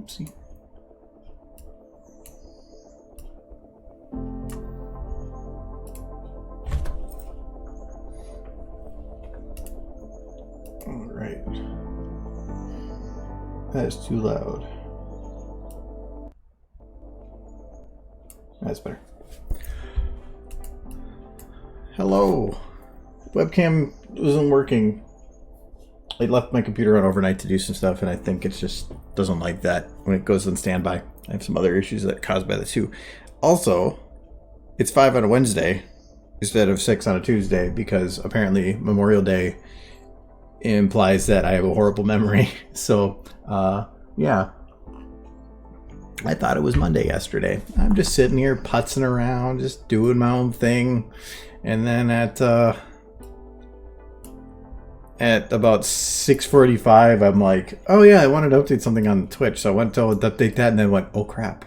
Oopsie. All right. That is too loud. That's better. Hello. Webcam wasn't working. I left my computer on overnight to do some stuff, and I think it just doesn't like that when it goes on standby. I have some other issues that are caused by this too. Also, it's 5 on a Wednesday instead of 6 on a Tuesday because apparently Memorial Day implies that I have a horrible memory. So, yeah. I thought it was Monday yesterday. I'm just sitting here putzing around, just doing my own thing. And then at about 6:45, I'm like, oh yeah, I wanted to update something on Twitch. So I went to update that and then went, oh crap.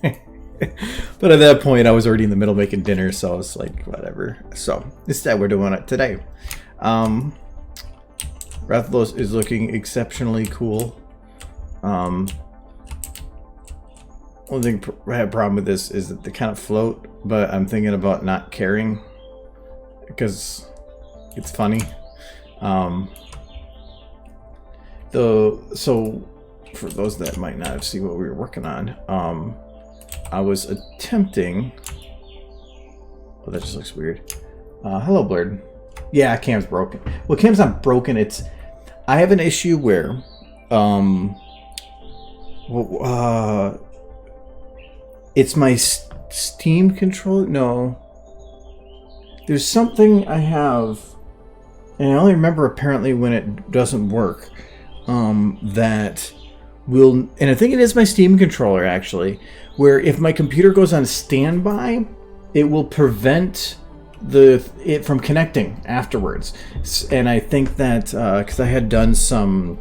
But at that point, I was already in the middle of making dinner. So I was like, whatever. So instead, we're doing it today. Rathalos is looking exceptionally cool. One thing I have a problem with this is that they kind of float, but I'm thinking about not caring because it's funny. So for those that might not have seen what we were working on, I was attempting. Oh, that just looks weird. Hello, Blurred. Yeah, Cam's broken. Well, Cam's not broken. I have an issue where, it's my Steam controller. No, there's something I have, and I only remember apparently when it doesn't work. That will, and I think it is my Steam controller actually, where if my computer goes on standby, it will prevent it from connecting afterwards. And I think that because I had done some.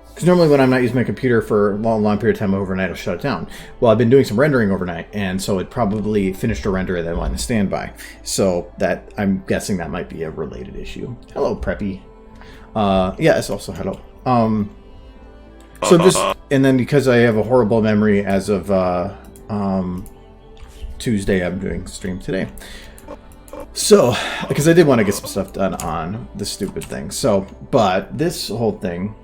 Because normally when I'm not using my computer for a long period of time overnight, I'll shut it down. Well, I've been doing some rendering overnight, and so it probably finished a render and then went to standby. So that I'm guessing that might be a related issue. Hello, Preppy. Yes, also hello. So just, and then because I have a horrible memory as of Tuesday, I'm doing stream today. So, because I did want to get some stuff done on this stupid thing. So, but this whole thing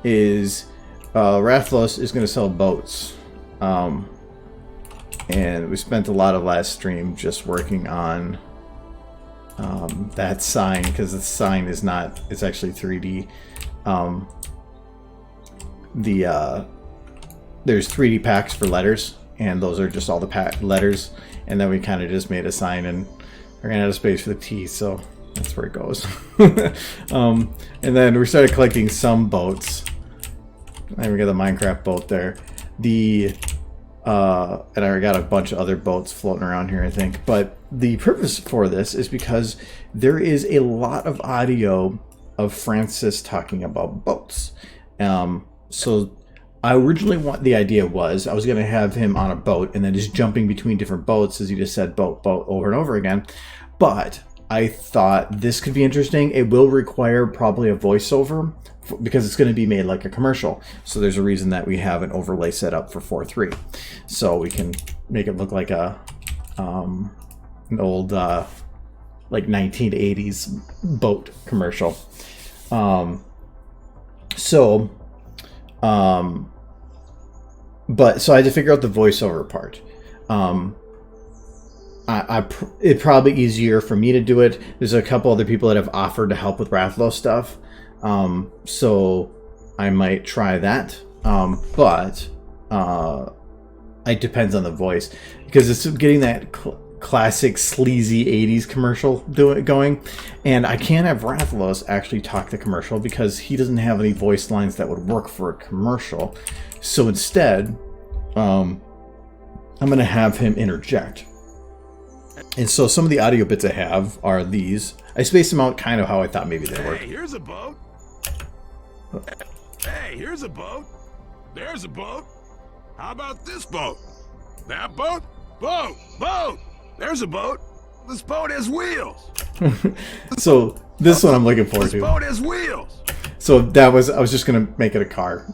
is Rathalos is going to sell boats, and we spent a lot of last stream just working on that sign, because the sign is not, it's actually 3D. There's 3D packs for letters, and those are just all the letters, and then we kind of just made a sign and ran out of space for the T, so that's where it goes. And then we started collecting some boats. And we got the Minecraft boat there. And I got a bunch of other boats floating around here, I think. But the purpose for this is because there is a lot of audio of Francis talking about boats. So I originally the idea was I was going to have him on a boat and then just jumping between different boats, as he just said, boat over and over again. But I thought this could be interesting. It will require probably a voiceover because it's going to be made like a commercial. So there's a reason that we have an overlay set up for 4.3. So we can make it look like an old like 1980s boat commercial. So I had to figure out the voiceover part. It's probably easier for me to do it. There's a couple other people that have offered to help with Rathalos stuff, so I might try that. But it depends on the voice, because it's getting that classic sleazy 80s commercial going, and I can't have Rathalos actually talk the commercial because he doesn't have any voice lines that would work for a commercial. So instead, I'm going to have him interject. And so some of the audio bits I have are these. I spaced them out kind of how I thought maybe they work. Hey, here's a boat. Hey, here's a boat. There's a boat. How about this boat? That boat? Boat! Boat! There's a boat. This boat has wheels. So this one I'm looking forward This to. boat has wheels. So that was, I was just gonna make it a car.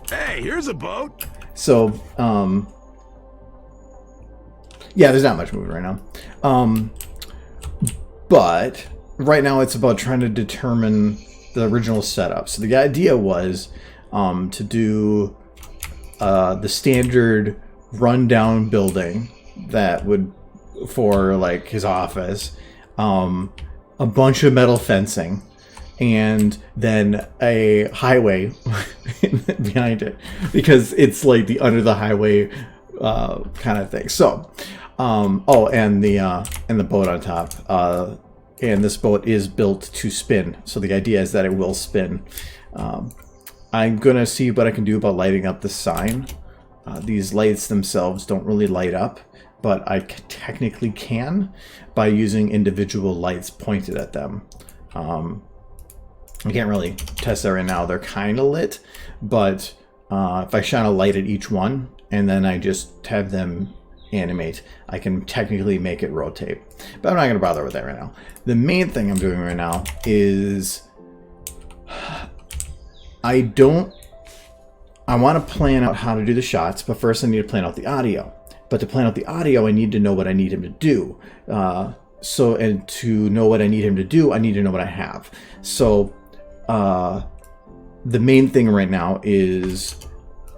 Hey, here's a boat. So yeah, there's not much moving right now. But right now it's about trying to determine the original setup. So the idea was to do the standard rundown building that would, for like his office, a bunch of metal fencing, and then a highway behind it, because it's like the under the highway kind of thing. So oh, and the boat on top, and this boat is built to spin, so the idea is that it will spin. I'm gonna see what I can do about lighting up the sign. These lights themselves don't really light up, but I technically can by using individual lights pointed at them. I can't really test that right now. They're kind of lit, but if I shine a light at each one and then I just have them animate, I can technically make it rotate. But I'm not going to bother with that right now. The main thing I'm doing right now is I want to plan out how to do the shots, but first I need to plan out the audio. But to plan out the audio, I need to know what I need him to do. And to know what I need him to do, I need to know what I have. So the main thing right now is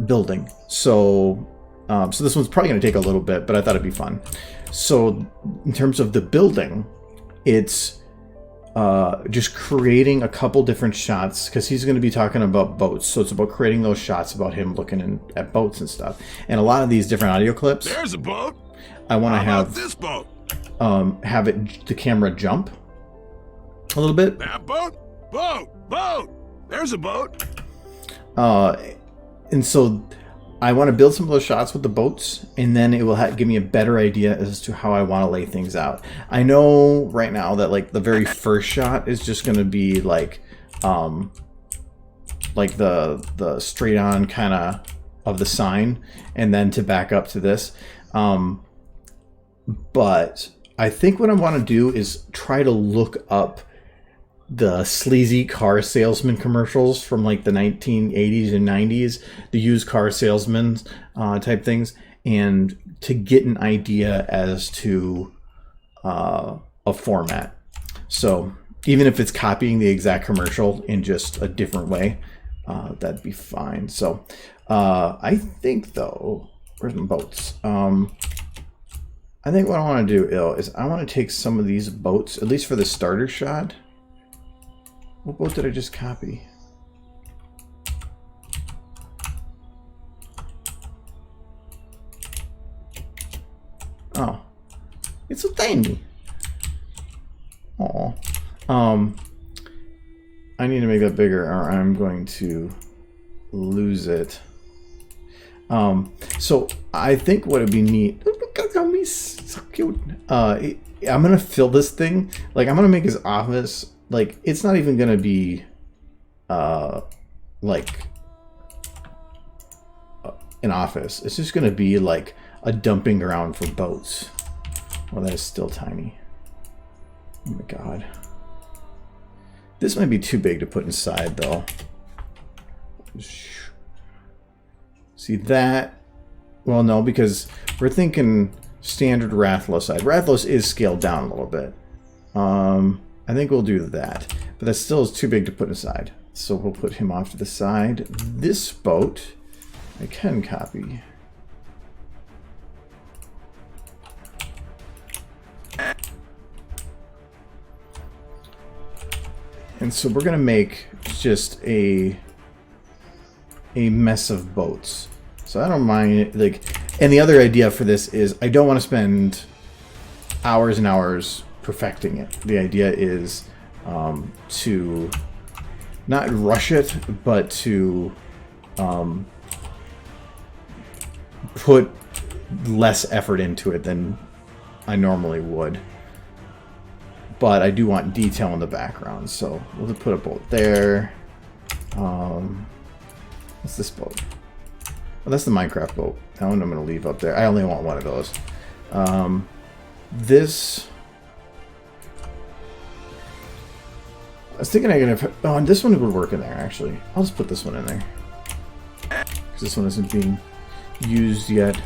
building. So this one's probably going to take a little bit, but I thought it'd be fun. So in terms of the building, it's just creating a couple different shots, because he's going to be talking about boats. So it's about creating those shots about him looking at boats and stuff. And a lot of these different audio clips, There's a boat. I want to How about have this boat. have it, the camera jump a little bit. That boat. Boat. There's a boat. And so I want to build some of those shots with the boats, and then it will give me a better idea as to how I want to lay things out. I know right now that like the very first shot is just going to be like the straight on kind of the sign, and then to back up to this. But I think what I want to do is try to look up the sleazy car salesman commercials from like the 1980s and 90s, the used car salesman type things, and to get an idea as to a format. So even if it's copying the exact commercial in just a different way, that'd be fine. So I think though, where's my boats? I think what I want to do is I want to take some of these boats, at least for the starter shot. What boat did I just copy? Oh, it's so tiny. Oh, I need to make that bigger, or I'm going to lose it. So I think what would be neat. Look at me, so cute. I'm gonna fill this thing. Like I'm gonna make his office. Like it's not even gonna be like an office. It's just gonna be like a dumping ground for boats. Well, that is still tiny. Oh my god. This might be too big to put inside though. See that? Well, no, because we're thinking standard Rathlos side. Rathlos is scaled down a little bit. I think we'll do that, but that still is too big to put inside. So we'll put him off to the side. This boat, I can copy. And so we're gonna make just a mess of boats. So I don't mind, like, and the other idea for this is I don't want to spend hours and hours perfecting it. The idea is to not rush it, but to put less effort into it than I normally would. But I do want detail in the background, so we'll just put a boat there. What's this boat? Oh, that's the Minecraft boat. That one I'm going to leave up there. I only want one of those. This was thinking I could have... Oh, and this one would work in there, actually. I'll just put this one in there. Because this one isn't being used yet.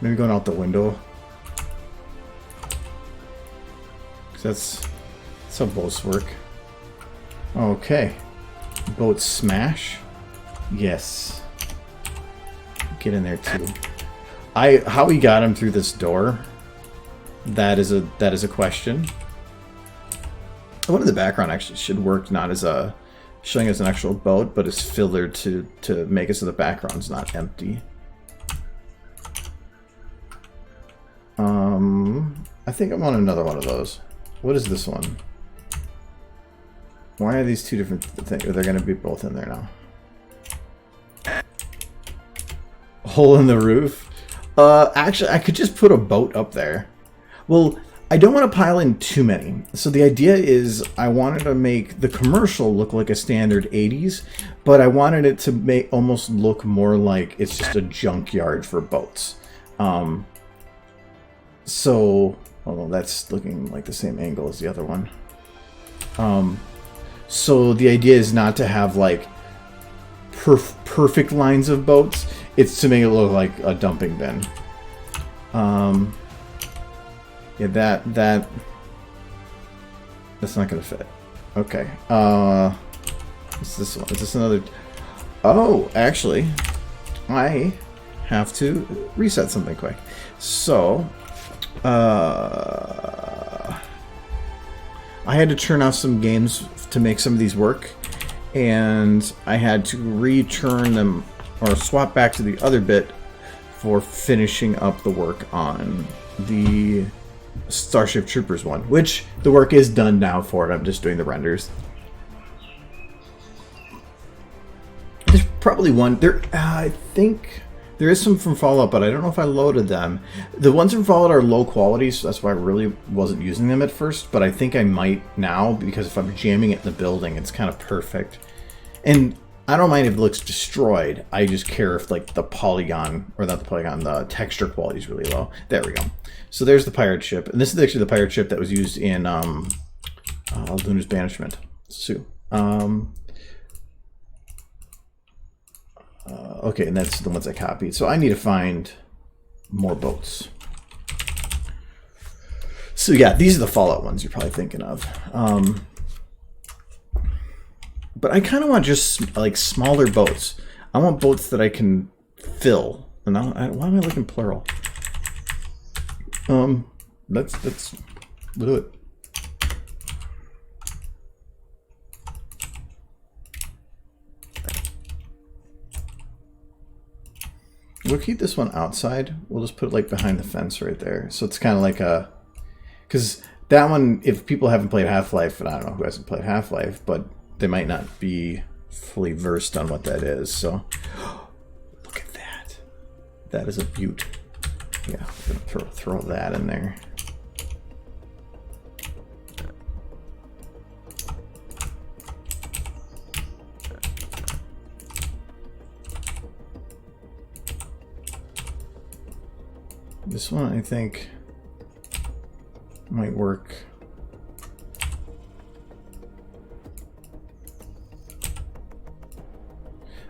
Maybe going out the window. Because that's how boats work. Okay. Boat smash. Yes. Get in there too. How we got him through this door, that is a question. The one in the background actually should work not as a showing us an actual boat, but as filler to make it so the background's not empty. I think I want another one of those. What is this one? Why are these two different things? They're going to be both in there now. Hole in the roof. Actually, I could just put a boat up there. Well, I don't want to pile in too many. So the idea is I wanted to make the commercial look like a standard 80s, but I wanted it to make almost look more like it's just a junkyard for boats. So, although that's looking like the same angle as the other one. So the idea is not to have like perfect lines of boats. It's to make it look like a dumping bin. Yeah, that's not gonna fit. Okay. What's this one? Is this another? Oh, actually, I have to reset something quick. So, I had to turn off some games to make some of these work, and I had to return them or swap back to the other bit for finishing up the work on the Starship Troopers one, which the work is done now for it. I'm just doing the renders. There's probably one there. I think there is some from Fallout, but I don't know if I loaded them. The ones from Fallout are low quality, so that's why I really wasn't using them at first, but I think I might now, because if I'm jamming it in the building, it's kind of perfect. And I don't mind if it looks destroyed. I just care if like the polygon, or not the polygon, the texture quality is really low. There we go. So there's the pirate ship, and this is actually the pirate ship that was used in Luna's Banishment. So, okay, and that's the ones I copied. So I need to find more boats. So yeah, these are the Fallout ones you're probably thinking of. But I kind of want just like smaller boats. I want boats that I can fill. And why am I looking plural? We'll do it. We'll keep this one outside. We'll just put it like behind the fence right there. So it's kind of like a, because that one, if people haven't played Half-Life, and I don't know who hasn't played Half-Life, but they might not be fully versed on what that is. So look at that. That is a beaut. Yeah, I'm gonna throw that in there. This one, I think, might work.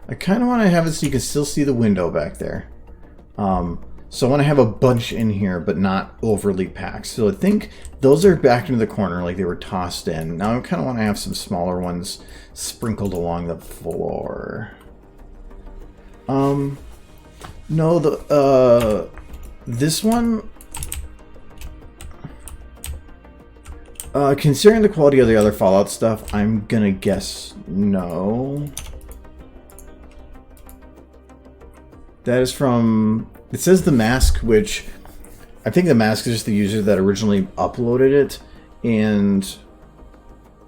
I kind of want to have it so you can still see the window back there. So I want to have a bunch in here, but not overly packed. So I think those are back into the corner like they were tossed in. Now I kind of want to have some smaller ones sprinkled along the floor. No, this one, considering the quality of the other Fallout stuff, I'm gonna guess no. That is from, it says The Mask, which I think The Mask is just the user that originally uploaded it, and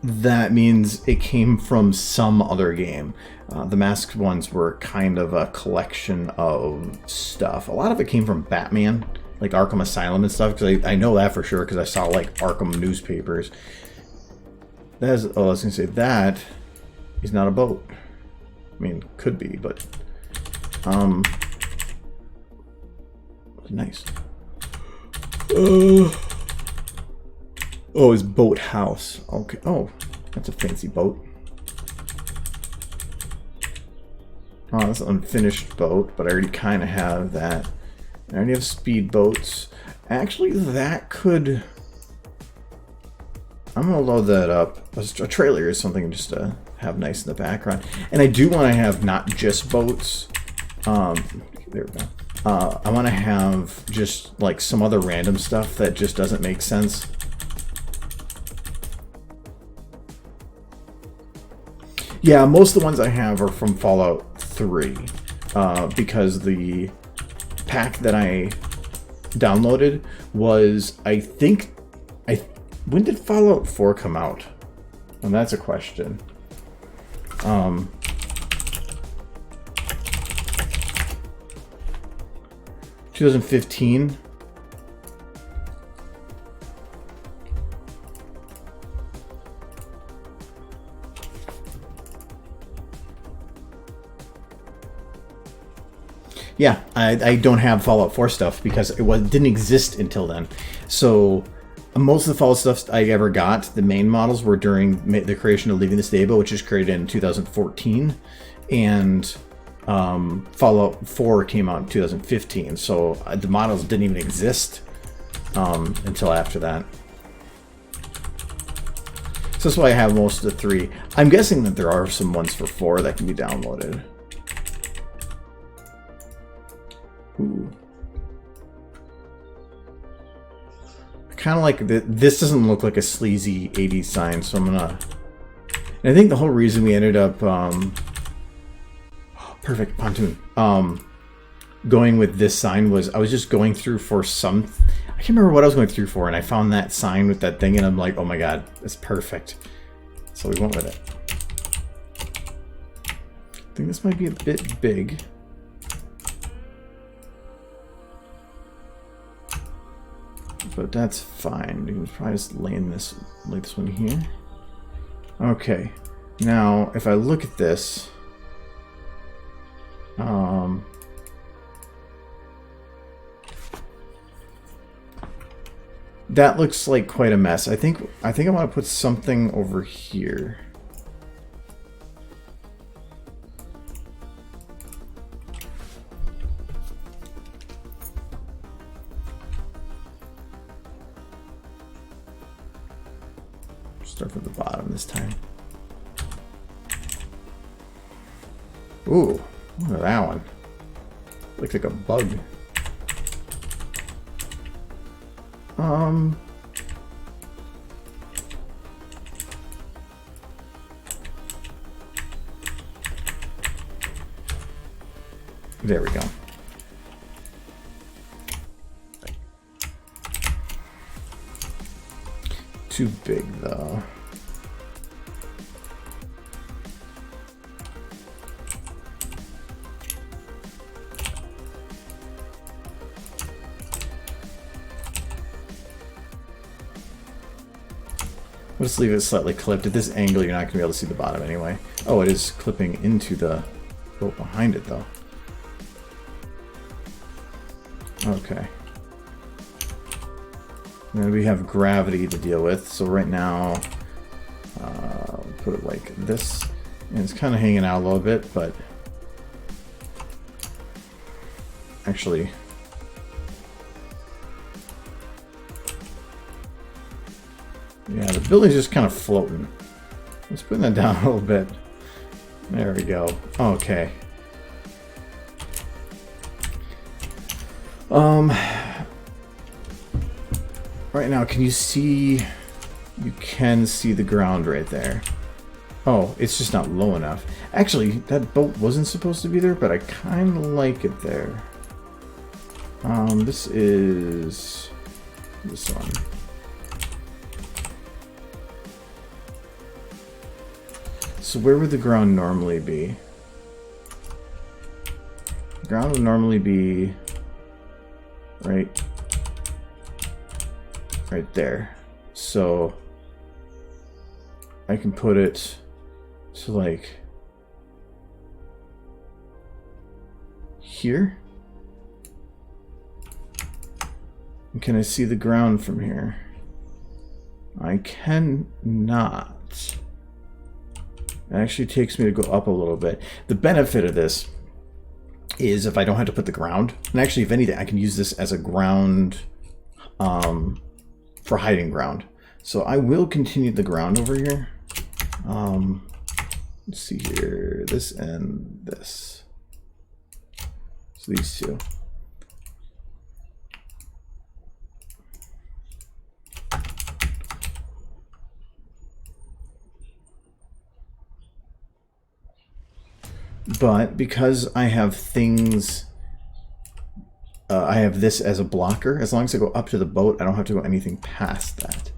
that means it came from some other game. The Mask ones were kind of a collection of stuff. A lot of it came from Batman, like Arkham Asylum and stuff, because I know that for sure, because I saw like Arkham newspapers. That is, oh, I was going to say, that is not a boat. I mean, could be, but nice. Oh, it's boathouse. Okay. Oh, that's a fancy boat. Oh, that's an unfinished boat, but I already kind of have that. I already have speedboats. Actually, that could... I'm going to load that up. A trailer is something just to have nice in the background. And I do want to have not just boats. There we go. I want to have just like some other random stuff that just doesn't make sense. Yeah, most of the ones I have are from Fallout 3, because the pack that I downloaded was, I think, when did Fallout 4 come out? And that's a question. 2015. Yeah, I don't have Fallout 4 stuff because it didn't exist until then. So most of the Fallout stuff I ever got, the main models, were during the creation of Leaving the Stable, which was created in 2014, and Fallout 4 came out in 2015. So the models didn't even exist until after that. So that's why I have most of the 3. I'm guessing that there are some ones for 4 that can be downloaded. Ooh. Kind of like this doesn't look like a sleazy 80s sign, so I'm gonna... And I think the whole reason we ended up perfect pontoon going with this sign was I was just going through for some... I can't remember what I was going through for, and I found that sign with that thing, and I'm like, oh my god, it's perfect. So we went with it. I think this might be a bit big. But that's fine. We can probably just lay this one here. Okay. Now, if I look at this, that looks like quite a mess. I think I want to put something over here. Start from the bottom this time. Ooh, look at that one. Looks like a bug. There we go. Too big though. We'll just leave it slightly clipped. At this angle, you're not going to be able to see the bottom anyway. Oh, it is clipping into the boat behind it, though. Okay. Then we have gravity to deal with. So right now, we'll put it like this. And it's kind of hanging out a little bit, but actually... yeah, the building's just kind of floating. Let's put that down a little bit. There we go. Okay. Right now, can you see... you can see the ground right there. Oh, it's just not low enough. Actually, that boat wasn't supposed to be there, but I kind of like it there. This is... this one. So where would the ground normally be? The ground would normally be right there. So I can put it to like here. Can I see the ground from here? I cannot. It actually takes me to go up a little bit. The benefit of this is if I don't have to put the ground, and actually if anything, I can use this as a ground for hiding ground. So I will continue the ground over here. Let's see here, this and this. So these two. But because I have things, I have this as a blocker, as long as I go up to the boat, I don't have to go anything past that.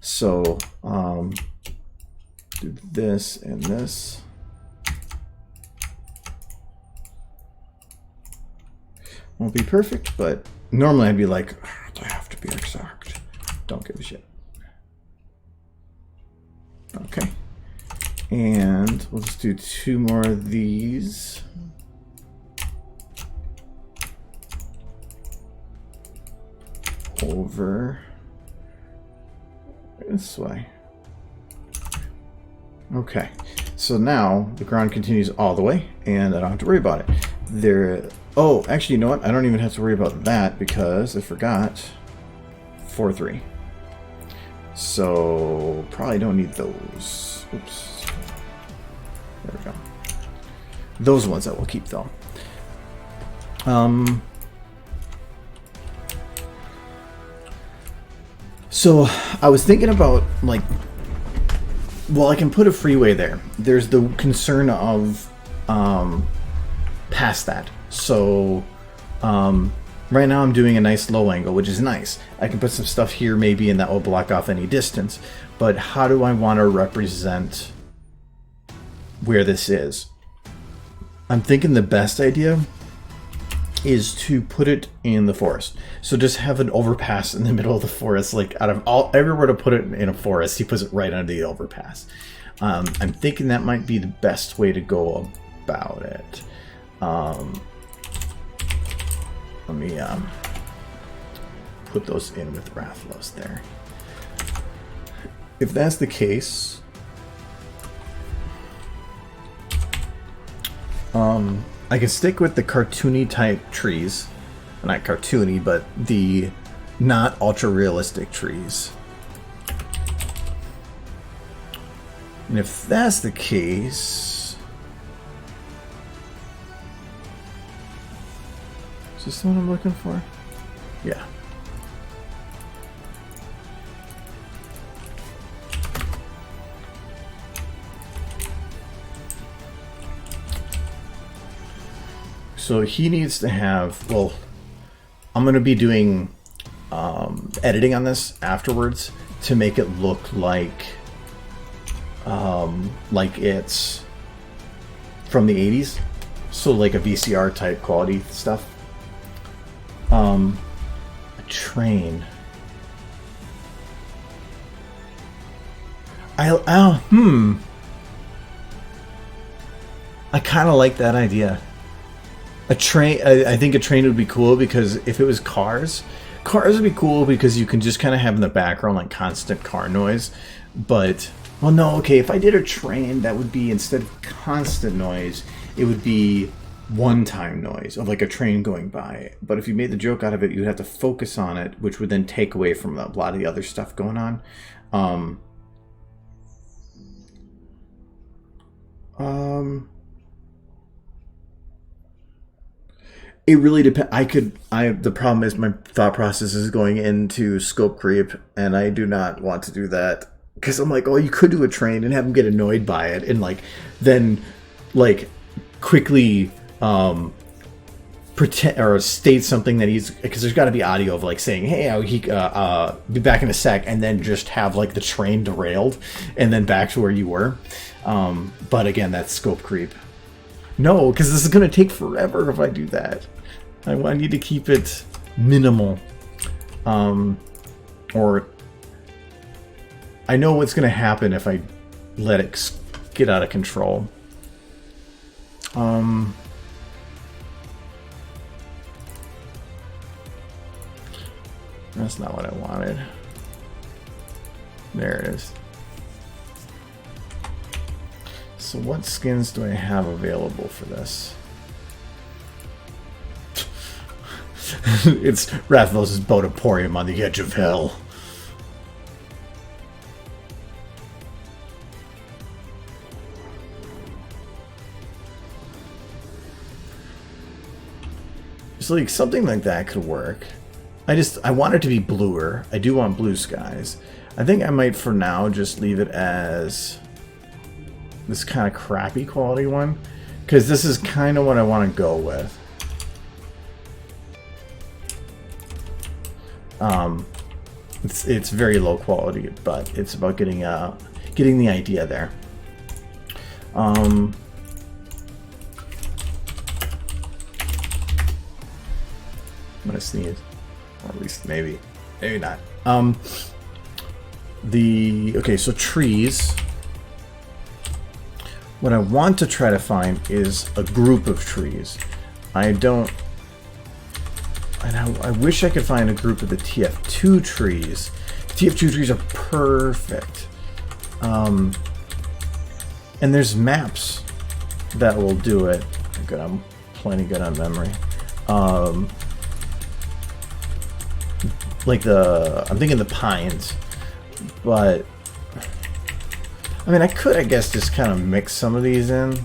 So, do this and this. Won't be perfect, but normally I'd be like, I have to be exact. Don't give a shit. Okay. And we'll just do 2 more of these. Over this way. Okay, so now the ground continues all the way, and I don't have to worry about it. There. Oh, actually, you know what? I don't even have to worry about that because I forgot 4-3. So probably don't need those. Oops. There we go. Those ones I will keep though. So I was thinking about like, well, I can put a freeway there. There's the concern of past that. So right now I'm doing a nice low angle, which is nice. I can put some stuff here maybe, and that will block off any distance. But how do I want to represent where this is? I'm thinking the best idea is to put it in the forest. So just have an overpass in the middle of the forest. Like out of everywhere to put it in a forest, he puts it right under the overpass. I'm thinking that might be the best way to go about it. Let me put those in with Rathlos there. If that's the case, I can stick with the cartoony type trees. Not cartoony, but the not ultra realistic trees. And if that's the case, is this the one I'm looking for? Yeah. So he needs to have, well, I'm going to be doing editing on this afterwards to make it look like it's from the 80s. So like a VCR type quality stuff. A train. I kind of like that idea. A train, I think a train would be cool because if it was cars would be cool because you can just kind of have in the background like constant car noise. But, well, no, okay, if I did a train, that would be, instead of constant noise, it would be one-time noise of like a train going by. But if you made the joke out of it, you'd have to focus on it, which would then take away from a lot of the other stuff going on. It really depends. The problem is my thought process is going into scope creep, and I do not want to do that. Because I'm like, oh, you could do a train and have him get annoyed by it, and like, then, like, quickly pretend or state something that he's, because there's got to be audio of like saying, hey, he be back in a sec, and then just have like the train derailed, and then back to where you were. But again, that's scope creep. No, because this is going to take forever if I do that. I need to keep it minimal. Or I know what's going to happen if I let it get out of control. That's not what I wanted. There it is. So what skins do I have available for this? It's Rathlos' Boataporium on the edge of hell. So like something like that could work. I want it to be bluer. I do want blue skies. I think I might for now just leave it as this kind of crappy quality one, because this is kind of what I want to go with. It's very low quality, but it's about getting the idea there. I'm gonna sneeze, or at least maybe not. Okay, so trees. What I want to try to find is a group of trees. I wish I could find a group of the TF2 trees. The TF2 trees are perfect. And there's maps that will do it. Good, I'm plenty good on memory. Like I'm thinking the pines, but I mean, I could, I guess, just kind of mix some of these in.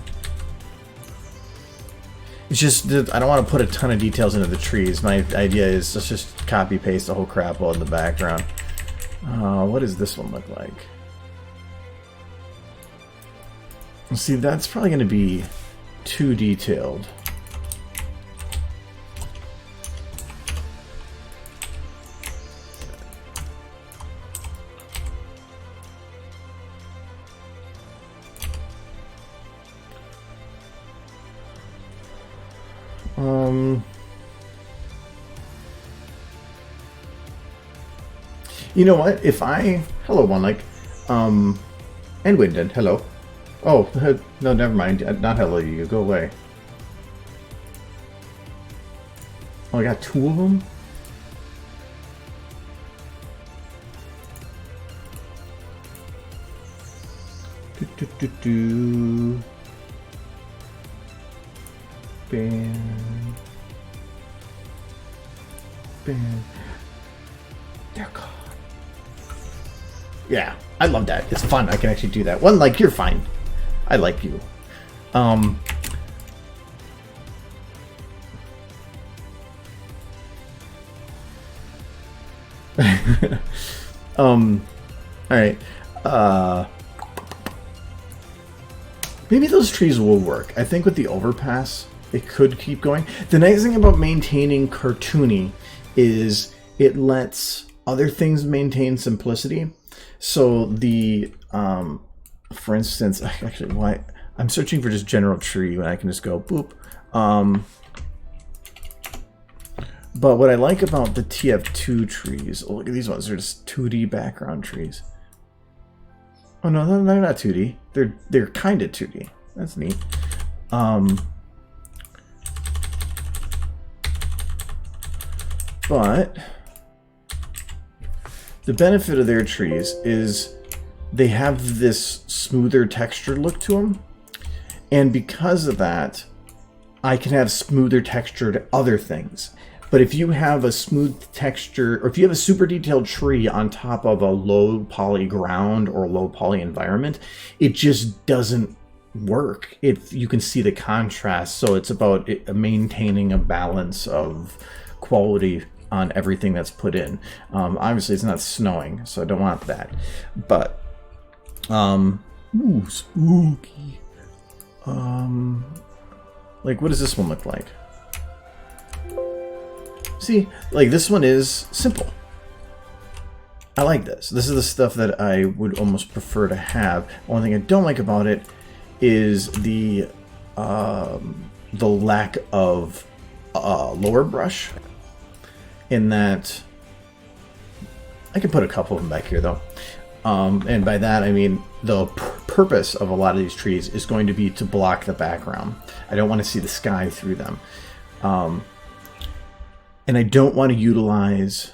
It's just that I don't want to put a ton of details into the trees. My idea is let's just copy paste the whole crap all in the background. What does this one look like? See, that's probably going to be too detailed. You know what? If hello, One Like, and Wyndon, hello. Oh, no, never mind. Not hello, you go away. Oh, I got two of them? Bam. Bam. They're gone. Yeah, I love that. It's fun. I can actually do that. One Like, you're fine. I like you. Alright. Maybe those trees will work. I think with the overpass, it could keep going. The nice thing about maintaining cartoony is it lets other things maintain simplicity. So the, for instance, actually, why I'm searching for just general tree when I can just go boop. But what I like about the TF2 trees, oh, look at these ones, they're just 2D background trees. Oh no, they're not 2D. They're kind of 2D. That's neat. But the benefit of their trees is they have this smoother textured look to them, and because of that, I can have smoother textured other things. But if you have a smooth texture, or if you have a super detailed tree on top of a low poly ground or low poly environment, it just doesn't work. You can see the contrast, so it's about maintaining a balance of quality on everything that's put in. Obviously, it's not snowing, so I don't want that. But, ooh, spooky. Like, what does this one look like? See, like this one is simple. I like this. This is the stuff that I would almost prefer to have. One thing I don't like about it is the lack of lower brush. In that, I can put a couple of them back here though. And by that I mean the purpose of a lot of these trees is going to be to block the background. I don't want to see the sky through them. And I don't want to utilize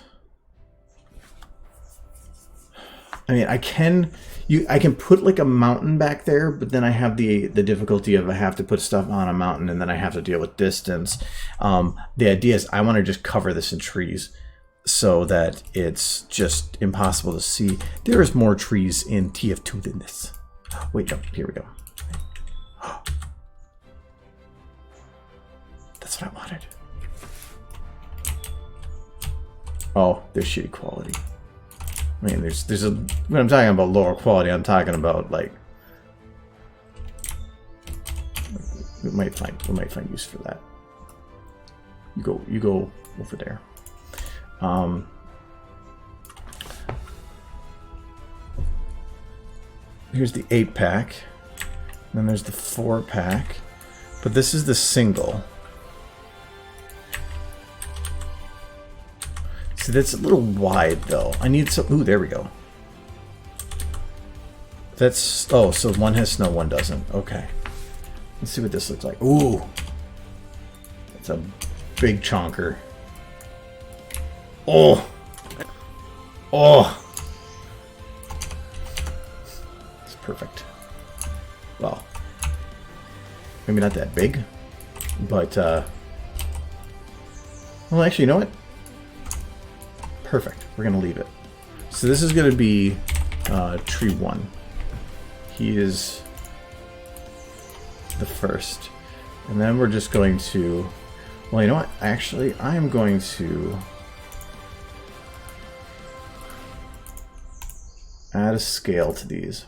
I mean, I can put like a mountain back there, but then I have the difficulty of I have to put stuff on a mountain and then I have to deal with distance. The idea is I want to just cover this in trees so that it's just impossible to see. There is more trees in TF2 than this. Wait, no, here we go. That's what I wanted. Oh, they're shitty quality. I mean, there's a, when I'm talking about lower quality, I'm talking about like we might find use for that. You go over there. Here's the 8-pack. Then there's the 4-pack. But this is the single. See, that's a little wide though. I need some. Ooh, there we go. That's. Oh, so one has snow, one doesn't. Okay. Let's see what this looks like. Ooh. It's a big chonker. Oh. Oh. It's perfect. Well, maybe not that big, but well, actually, you know what? Perfect. We're gonna leave it. So this is gonna be tree 1. He is the first, and then we're just going to. Well, you know what? Actually, I am going to add a scale to these.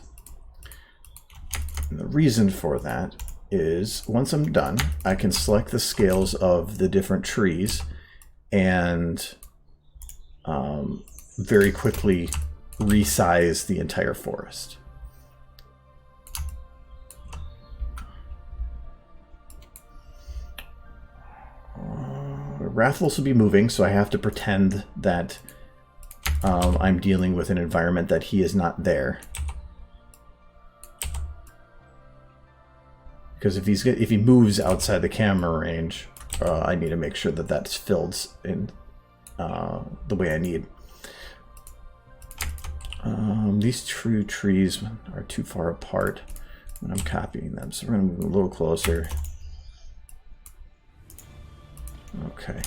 And the reason for that is once I'm done, I can select the scales of the different trees and very quickly resize the entire forest. Rathlos will be moving, so I have to pretend that I'm dealing with an environment that he is not there. Because if he moves outside the camera range, I need to make sure that that's filled in the way I need. These two trees are too far apart when I'm copying them, so we're going to move a little closer. Okay.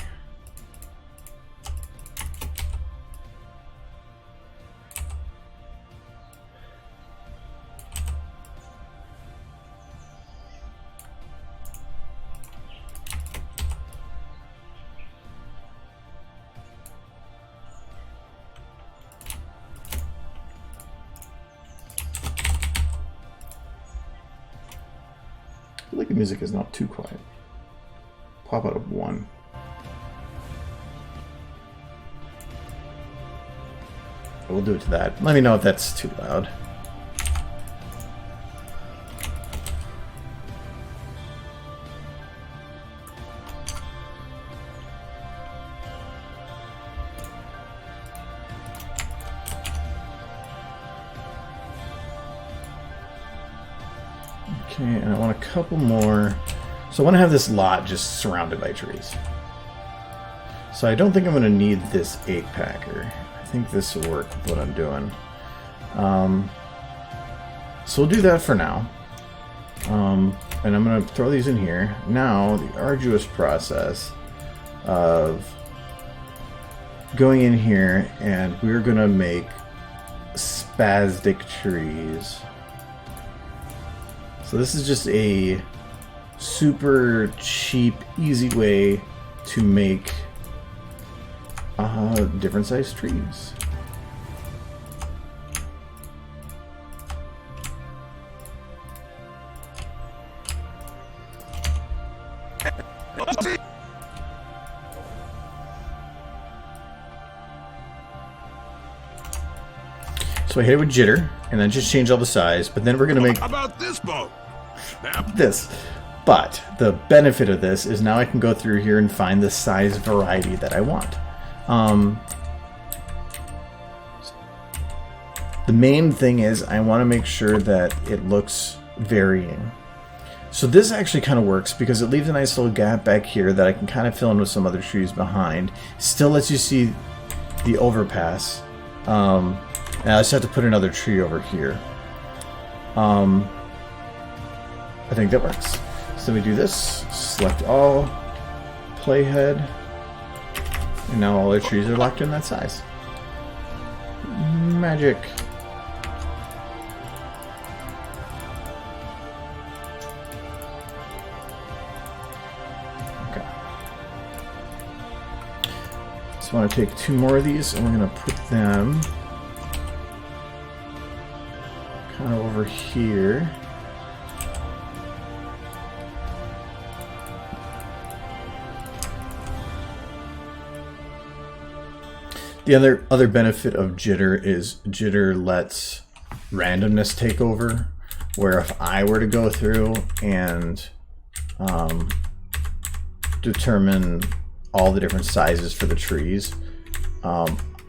I feel like the music is not too quiet. Pop out of 1. We'll do it to that. Let me know if that's too loud. Okay, and I want a couple more. So I want to have this lot just surrounded by trees. So I don't think I'm going to need this 8-packer. I think this will work with what I'm doing. So we'll do that for now. And I'm going to throw these in here. Now, the arduous process of going in here, and we're going to make spastic trees. So this is just a super cheap, easy way to make different sized trees. So I hit it with jitter, and then just change all the size. But then we're gonna make. How about this boat? This. But the benefit of this is now I can go through here and find the size variety that I want. The main thing is I want to make sure that it looks varying. So this actually kind of works because it leaves a nice little gap back here that I can kind of fill in with some other trees behind. Still lets you see the overpass. And I just have to put another tree over here. I think that works. So we do this, select all, playhead, and now all our trees are locked in that size. Magic. Okay. So I want to take 2 more of these, and we're going to put them kind of over here. The other benefit of jitter is jitter lets randomness take over, where if I were to go through and determine all the different sizes for the trees, I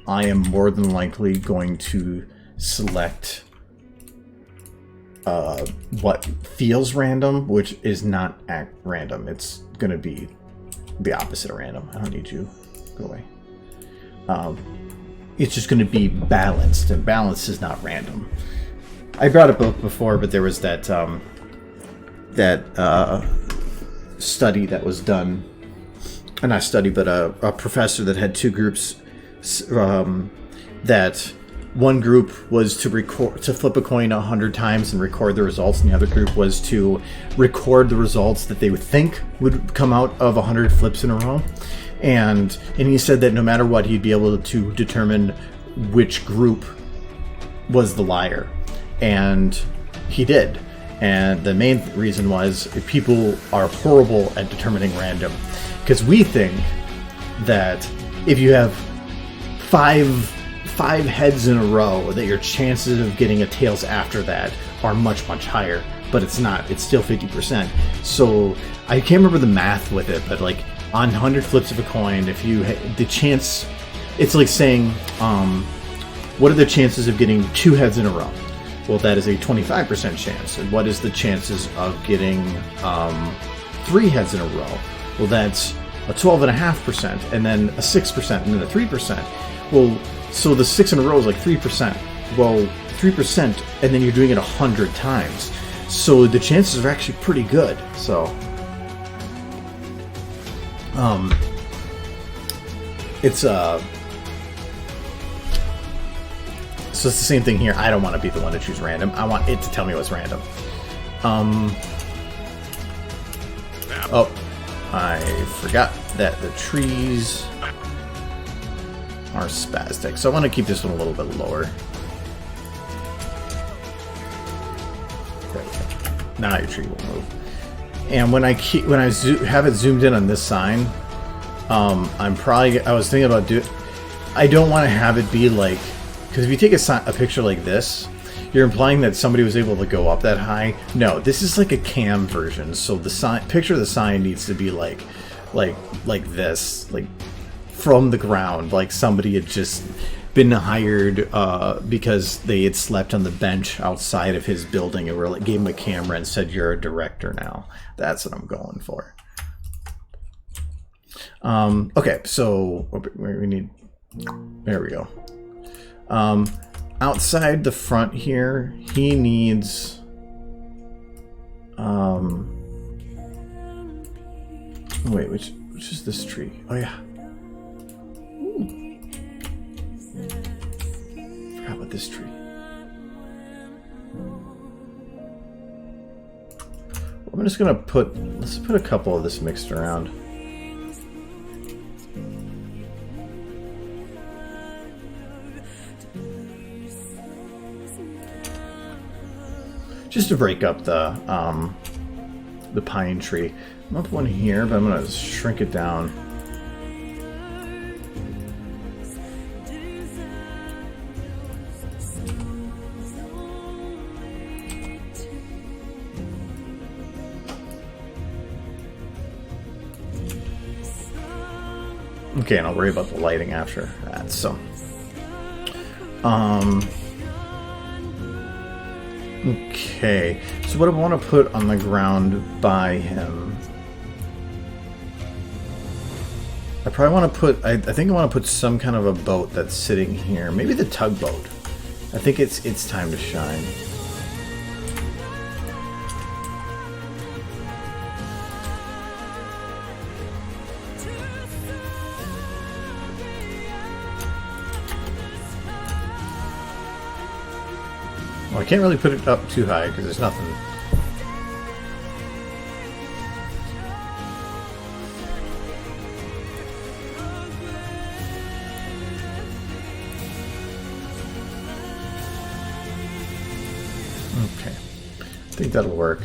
am more than likely going to select what feels random, which is not random. It's going to be the opposite of random. I don't need you. Go away. It's just going to be balanced, and balance is not random. I brought it up before, but there was that study that was done, not study, but a professor that had 2 groups. That one group was to flip a coin 100 times and record the results, and the other group was to record the results that they would think would come out of 100 flips in a row. And he said that no matter what, he'd be able to determine which group was the liar. And he did. And the main reason was people are horrible at determining random. Because we think that if you have five heads in a row, that your chances of getting a tails after that are much, much higher. But it's not. It's still 50%. So I can't remember the math with it, but like, on 100 flips of a coin, if you the chance, it's like saying, what are the chances of getting 2 heads in a row? Well, that is a 25% chance. And what is the chances of getting 3 heads in a row? Well, that's a 12.5%, and then a 6%, and then a 3%. Well, so the 6 in a row is like 3%. Well, 3%, and then you're doing it 100 times. So the chances are actually pretty good. So so it's the same thing here. I don't want to be the one to choose random. I want it to tell me what's random. Oh, I forgot that the trees are spastic, so I want to keep this one a little bit lower. There we go. Now your tree will move. And when I have it zoomed in on this sign, I was thinking about I don't want to have it be like, because if you take a picture like this, you're implying that somebody was able to go up that high. No, this is like a cam version, so the picture of the sign needs to be like this, like from the ground, like somebody had just been hired because they had slept on the bench outside of his building and gave him a camera and said, "You're a director now." That's what I'm going for. Okay, so we need. There we go. Outside the front here, he needs. Wait, which is this tree? Oh yeah. Forgot about this tree. I'm just gonna let's put a couple of this mixed around. Just to break up the pine tree. I'm gonna put one here, but I'm gonna shrink it down. Okay, and I'll worry about the lighting after that. So, okay. So what I want to put on the ground by him, I probably want to put. I think I want to put some kind of a boat that's sitting here. Maybe the tugboat. I think it's time to shine. Well, I can't really put it up too high because there's nothing. Okay, I think that'll work.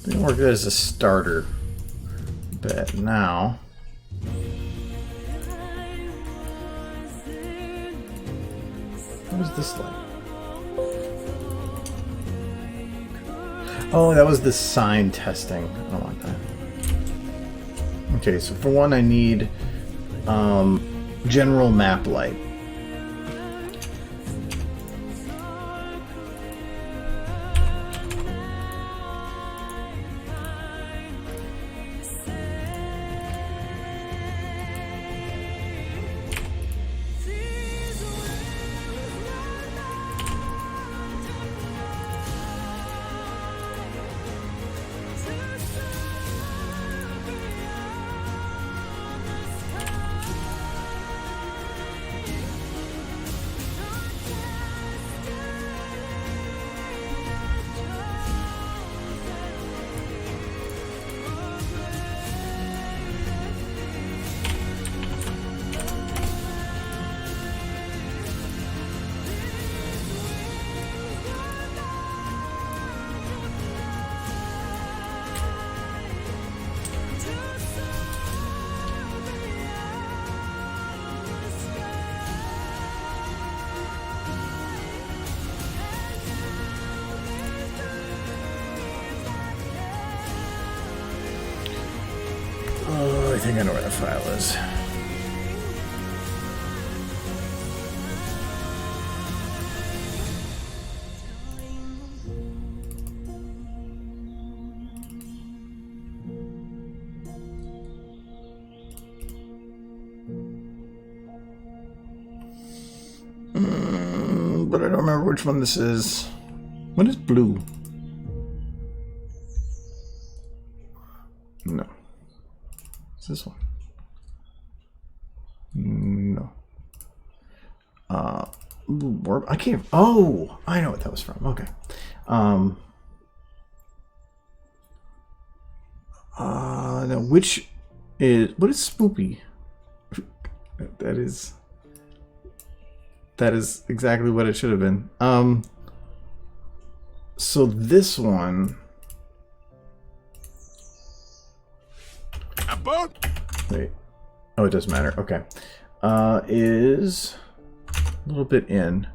Didn't work as a starter, but now. What was this like? Oh, that was the sign testing. I don't want that. Okay, so for one, I need general map light. Oh, I think I know where the file is. But I don't remember which one this is. What is blue? No. It's this one. No. I can't. Oh, I know what that was from. Okay. No, which is what is spoopy? That is exactly what it should have been. So this one. A boat? Wait. Oh, it doesn't matter. Okay. Is a little bit in.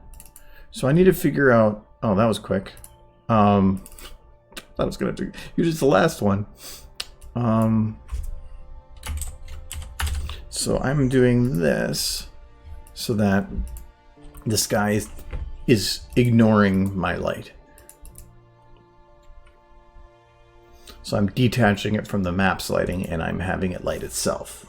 So I need to figure out. Oh, that was quick. Thought I was gonna do. Use just the last one. So I'm doing this so that this guy is ignoring my light. So I'm detaching it from the map's lighting and I'm having it light itself.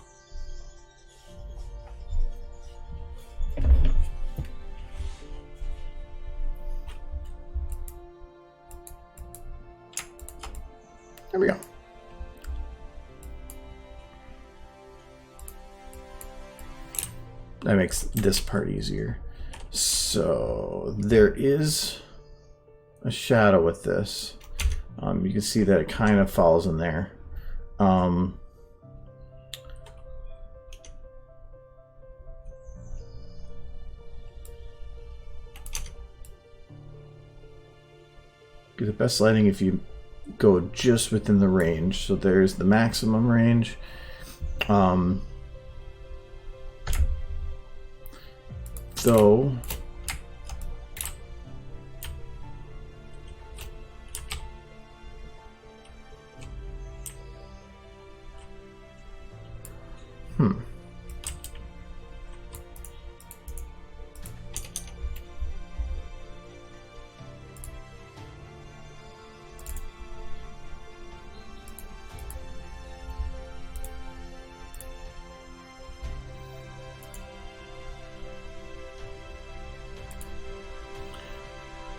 There we go. That makes this part easier. So there is a shadow with this. You can see that it kind of falls in there. Get the best lighting if you go just within the range. So there's the maximum range. Though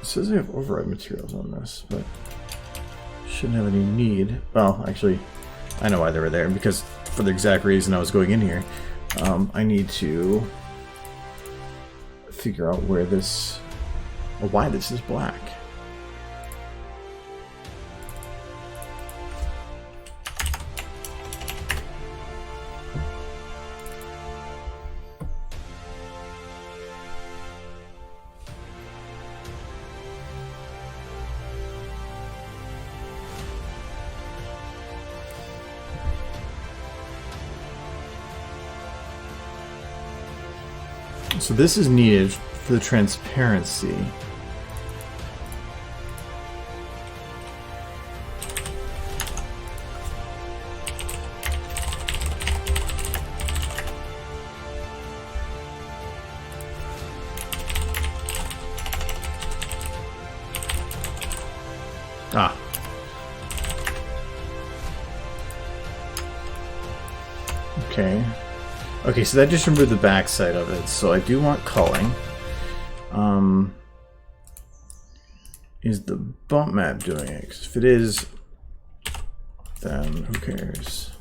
It says I have override materials on this, but shouldn't have any need. Well, actually, I know why they were there, because for the exact reason I was going in here. I need to figure out where this, or why this is black. So this is needed for the transparency. Ah. Okay. Okay, so that just removed the backside of it. So I do want culling. Is the bump map doing it? 'Cause if it is, then who cares?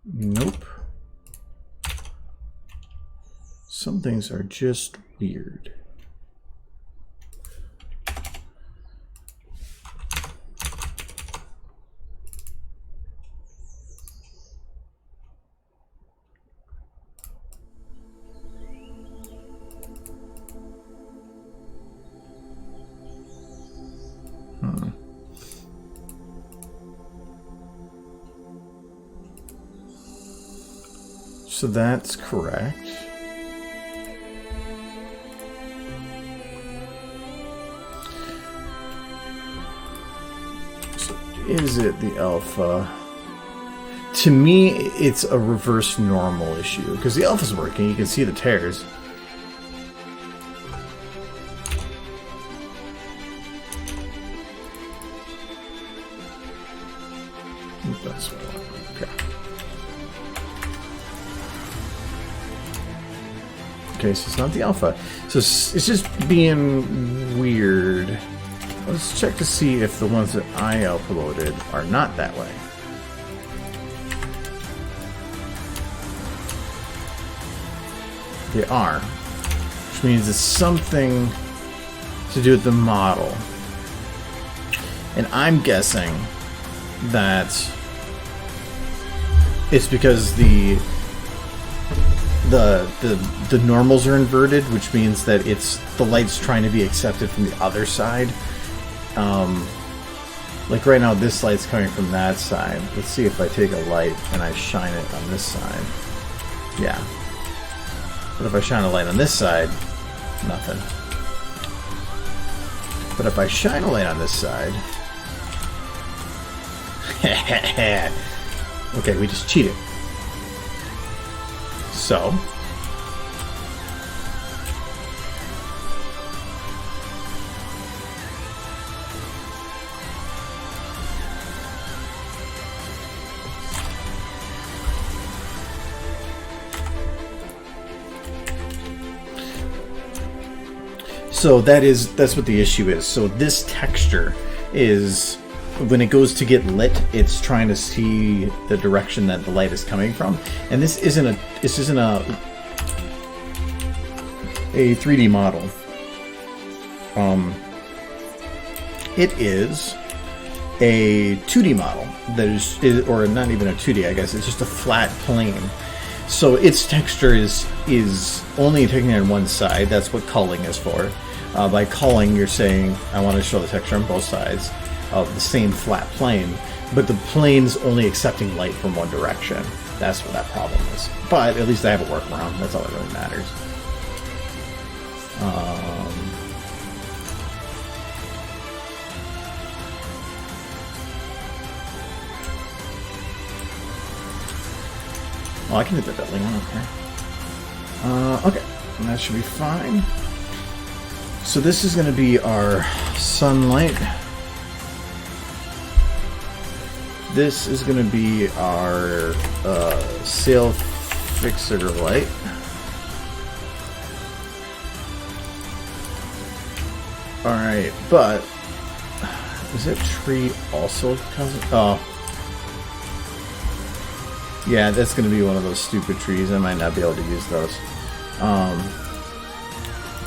Nope. Some things are just weird. So that's correct. So is it the alpha? To me, it's a reverse normal issue, because the alpha's working, you can see the tears. That's what I want. Okay. Okay, so it's not the alpha. So it's just being weird. Let's check to see if the ones that I uploaded are not that way. They are. Which means it's something to do with the model. And I'm guessing that it's because the normals are inverted, which means that it's the light's trying to be accepted from the other side. Like right now, this light's coming from that side. Let's see if I take a light and I shine it on this side. Yeah. But if I shine a light on this side, nothing. But if I shine a light on this side... Okay, we just cheated. So... So that's what the issue is. So this texture is, when it goes to get lit, it's trying to see the direction that the light is coming from. And this isn't a 3D model. It is a 2D model that is, or not even a 2D, I guess. It's just a flat plane. So its texture is only taking on one side. That's what culling is for. By culling, you're saying, I want to show the texture on both sides of the same flat plane, but the plane's only accepting light from one direction. That's what that problem is. But at least I have a workaround. That's all that really matters. Oh, I can hit the building. I don't care. Okay, that should be fine. So this is going to be our sunlight. This is going to be our sail fixer light. Alright, but is that tree also causing... Oh. Yeah, that's going to be one of those stupid trees. I might not be able to use those.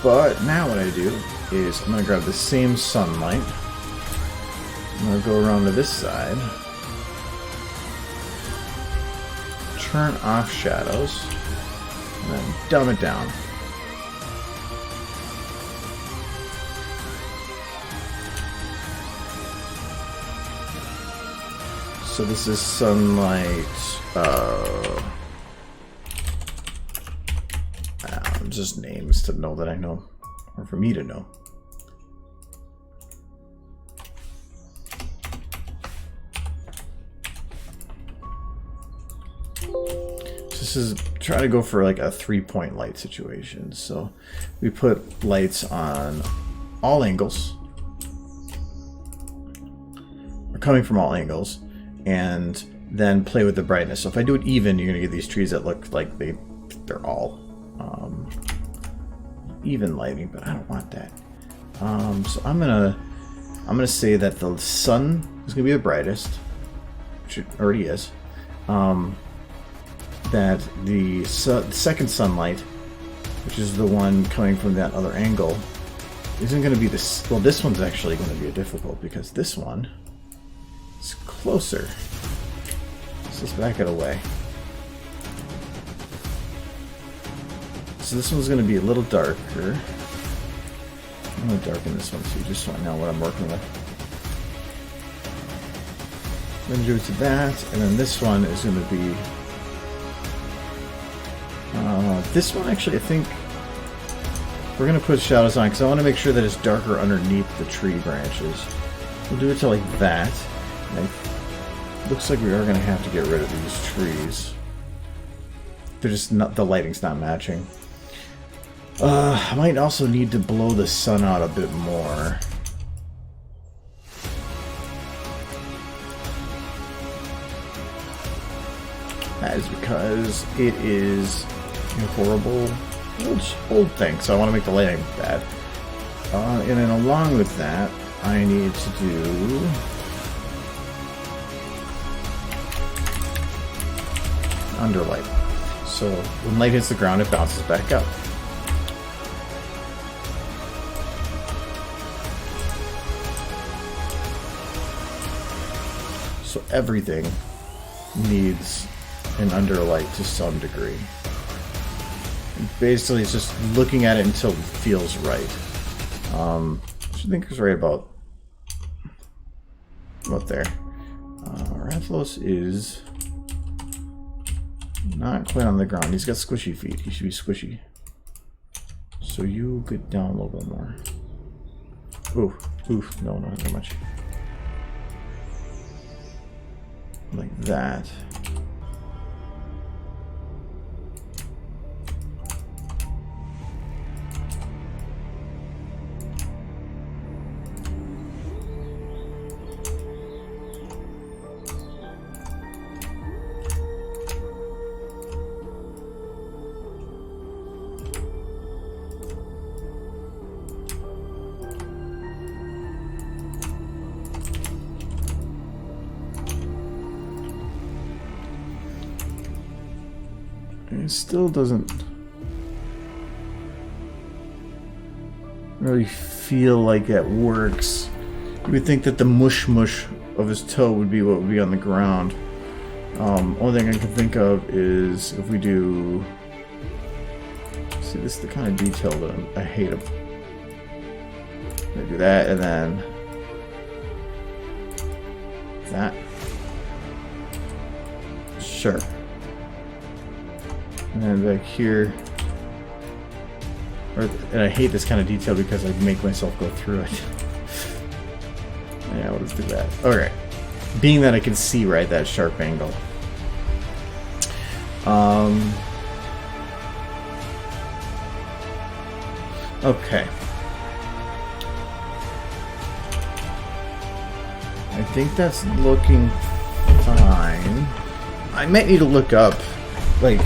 But now what I do is I'm going to grab the same sunlight. I'm going to go around to this side. Turn off shadows. And then dumb it down. So this is sunlight, just names to know that I know, or for me to know. This is try to go for like a 3-point light situation. So we put lights on all angles, or coming from all angles, and then play with the brightness. So if I do it even, you're gonna get these trees that look like they're all even lighting, but I don't want that. So I'm gonna say that the sun is gonna be the brightest, which it already is. That the second sunlight, which is the one coming from that other angle, isn't gonna be this. Well, this one's actually gonna be difficult because this one is closer. Let's back it away. So this one's going to be a little darker. I'm going to darken this one too, just so I know what I'm working with. I'm going to do it to that, and then this one is going to be... this one actually, I think we're going to put shadows on because I want to make sure that it's darker underneath the tree branches. We'll do it to like that. And looks like we are going to have to get rid of these trees. They're just not, the lighting's not matching. I might also need to blow the sun out a bit more. That is because it is a horrible old thing, so I want to make the lighting bad. And then along with that, I need to do... underlight. So when light hits the ground, it bounces back up. So everything needs an underlight to some degree. And basically, it's just looking at it until it feels right. Which I think is right about there. Rathalos is not quite on the ground. He's got squishy feet. He should be squishy. So you get down a little bit more. Ooh, no, not that much. Like that. It still doesn't really feel like that works. You would think that the mush of his toe would be what would be on the ground. Only thing I can think of is if we do... See, this is the kind of detail that I hate of. I do that and then that. Sure. And then back here, and I hate this kind of detail because I make myself go through it. Yeah, we'll just do that. Okay. Being that I can see right that sharp angle. Okay. I think that's looking fine. I might need to look up, like,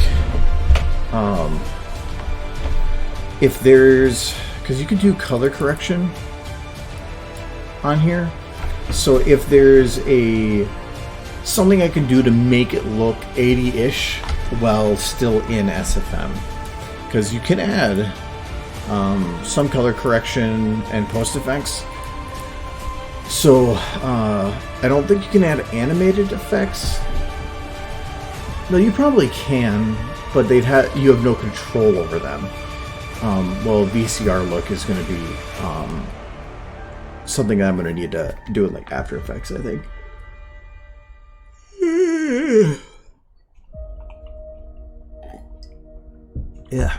if there's, because you can do color correction on here. So if there's something I can do to make it look 80-ish while still in SFM, because you can add some color correction and post effects. So I don't think you can add animated effects. No, you probably can, but you have no control over them. Well, VCR look is going to be something that I'm going to need to do with like After Effects, I think. Yeah.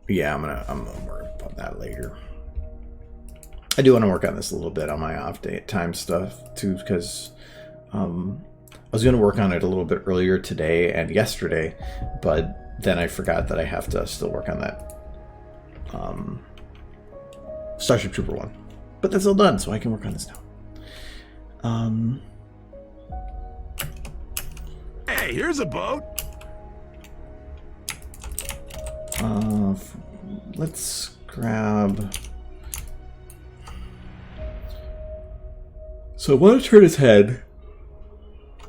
Yeah, I'm gonna worry about that later. I do want to work on this a little bit on my off day time stuff too, because I was going to work on it a little bit earlier today and yesterday, but then I forgot that I have to still work on that Starship Trooper one. But that's all done, so I can work on this now. Hey, here's a boat. Let's grab... So I want to turn his head,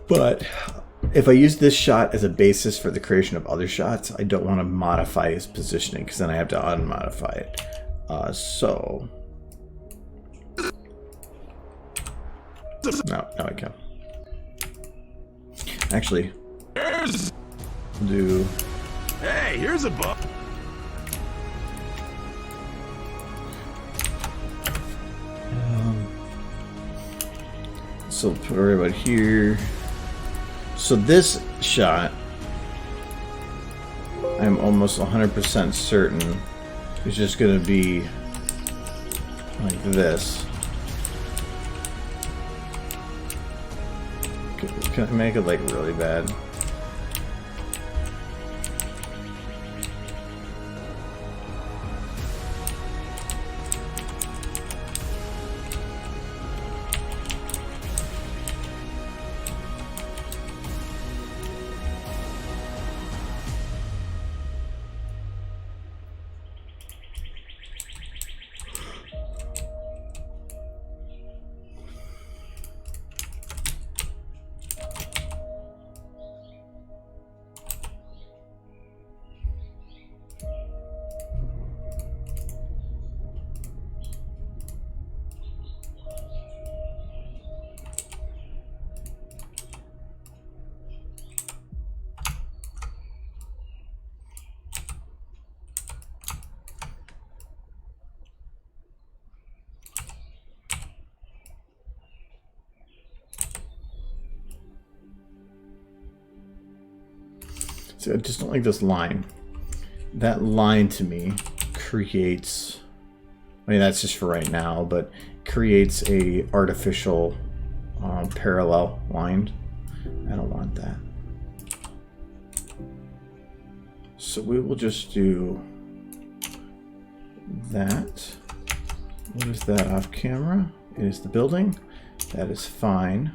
but if I use this shot as a basis for the creation of other shots, I don't want to modify his positioning, because then I have to unmodify it. So... No, I can. Actually, do... Hey, here's a boat. So put it right about here. So this shot, I'm almost 100% certain is just going to be like this. Can I make it like really bad? See, I just don't like this line. That line to me creates, I mean, that's just for right now, but creates a artificial parallel line. I don't want that. So we will just do that. What is that off camera? It is the building. That is fine.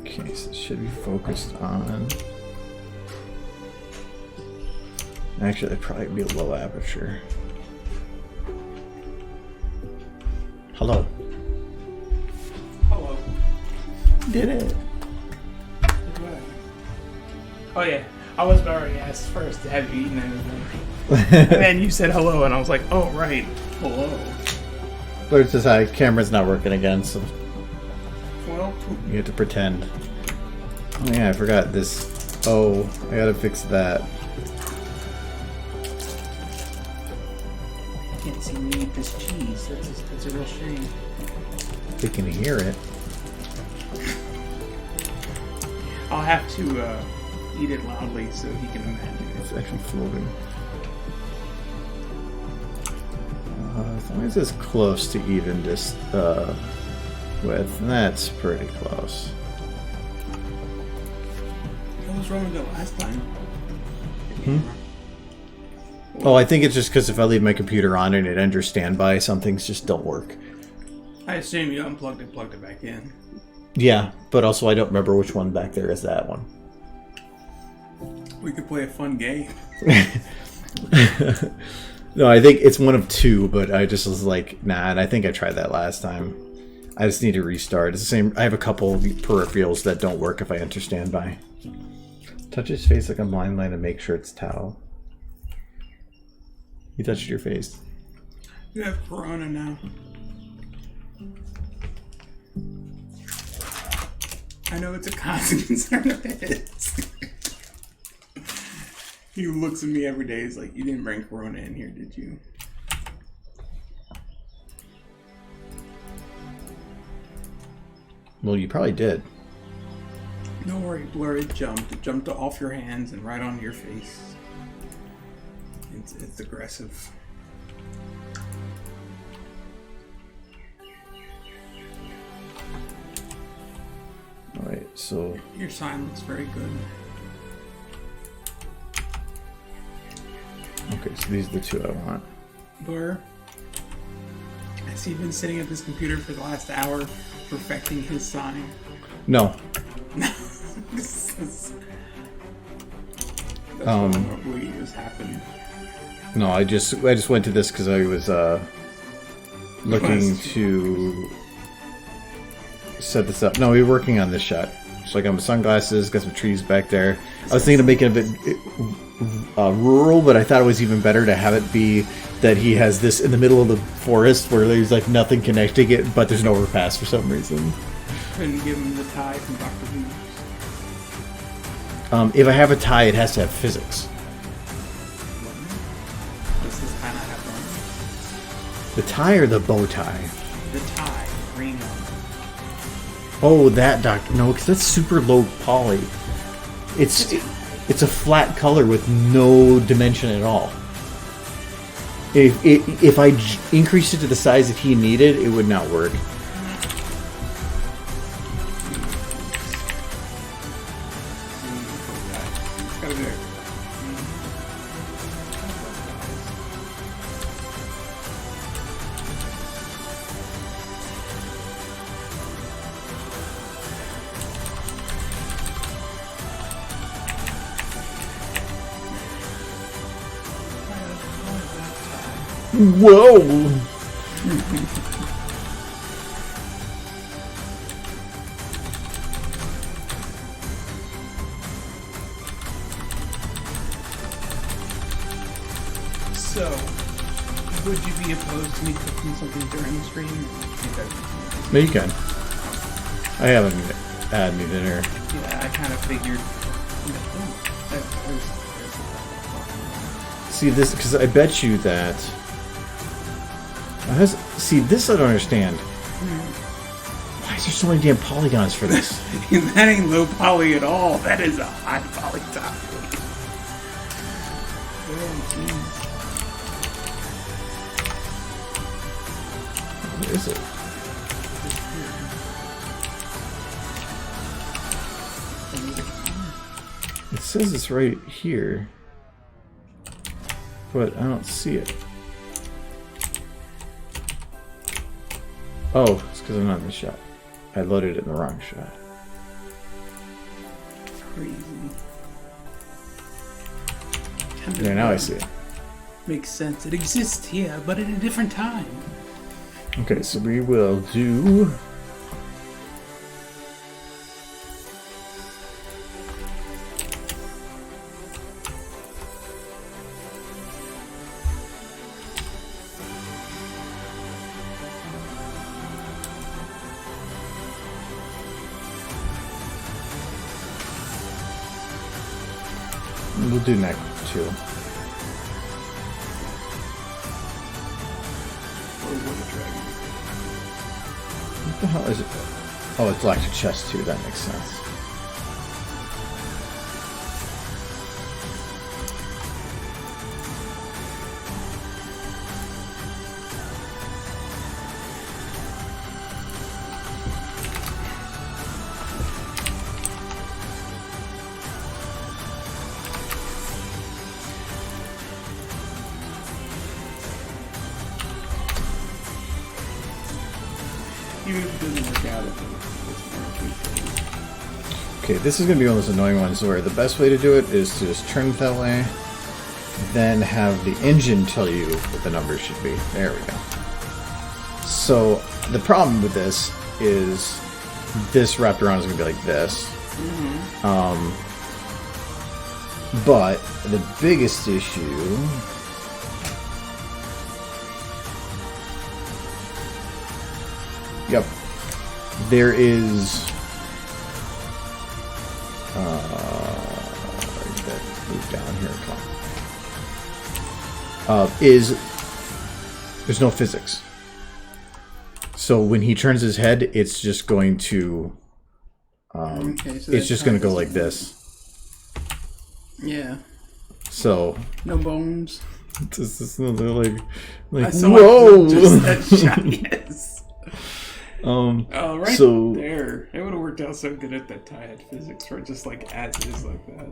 Okay, so it should be focused on Actually, that'd probably be a low aperture. Hello. Hello. Did it. Oh yeah, I was already asked first, have you eaten anything? And then you said hello, and I was like, oh right, hello. But it's just camera's not working again, so Well, you have to pretend. Oh yeah, I forgot this. Oh, I gotta fix that. I can't see me eat this cheese. That's a real shame. They can hear it. I'll have to eat it loudly so he can imagine it. It's actually floating. As long as it's close to even just width, that's pretty close. What was wrong with it last time? Oh, I think it's just because if I leave my computer on and it enters standby, some things just don't work. I assume you unplugged it, plugged it back in. Yeah, but also I don't remember which one back there is that one. We could play a fun game. No, I think it's one of two, but I just was like, nah, and I think I tried that last time. I just need to restart. It's the same. I have a couple peripherals that don't work if I enter standby. Touch his face like a blind line and make sure it's towel. You touched your face. You have Corona now. I know it's a constant concern of his. He looks at me every day. He's like, you didn't bring Corona in here, did you? Well, you probably did. Don't worry, Blur. It jumped. It jumped off your hands and right onto your face. It's aggressive. Alright, so... Your sign looks very good. Okay, so these are the two I want. Blur, has he been sitting at this computer for the last hour perfecting his sign? No. That's what just happened. No, I just went to this because I was looking to set this up. No, we were working on this shot. So I got my sunglasses, got some trees back there. I was thinking of making it a bit rural, but I thought it was even better to have it be that he has this in the middle of the forest where there's like nothing connecting it, but there's an overpass for some reason. Couldn't give him the tie from Dr. Who. If I have a tie, it has to have physics. Does this tie not have one? The tie or the bow tie? The tie, green one. Oh, that doctor. No, because that's super low poly. It's a flat color with no dimension at all. If I increased it to the size that he needed, it would not work. Whoa! So, would you be opposed to me cooking something during the stream? No, you can. I haven't had any dinner. Yeah, I kind of figured. See this, because I bet you that. See, this I don't understand. Why is there so many damn polygons for this? That ain't low poly at all. That is a high poly topic. What is it? It says it's right here, but I don't see it. Oh, it's because I'm not in the shot. I loaded it in the wrong shot. Crazy. Yeah, now I see it. Makes sense. It exists here, but at a different time. Okay, so we will do... We'll do next two. What the hell is it? Oh, it's Galactic Chest too. That makes sense. Even if it doesn't work out, Okay, this is going to be one of those annoying ones where the best way to do it is to just turn it that way, then have the engine tell you what the numbers should be. There we go. So, the problem with this is this wrapped around is going to be like this. But the biggest issue... Yep. There is... move down here. Come on. There's no physics. So when he turns his head, it's just going to... okay, so it's just going to go like this. Yeah. So... No bones. This is like whoa! Just that shot, yes. Right so, there. It would have worked out so good if that tie had physics, or just like as is like that.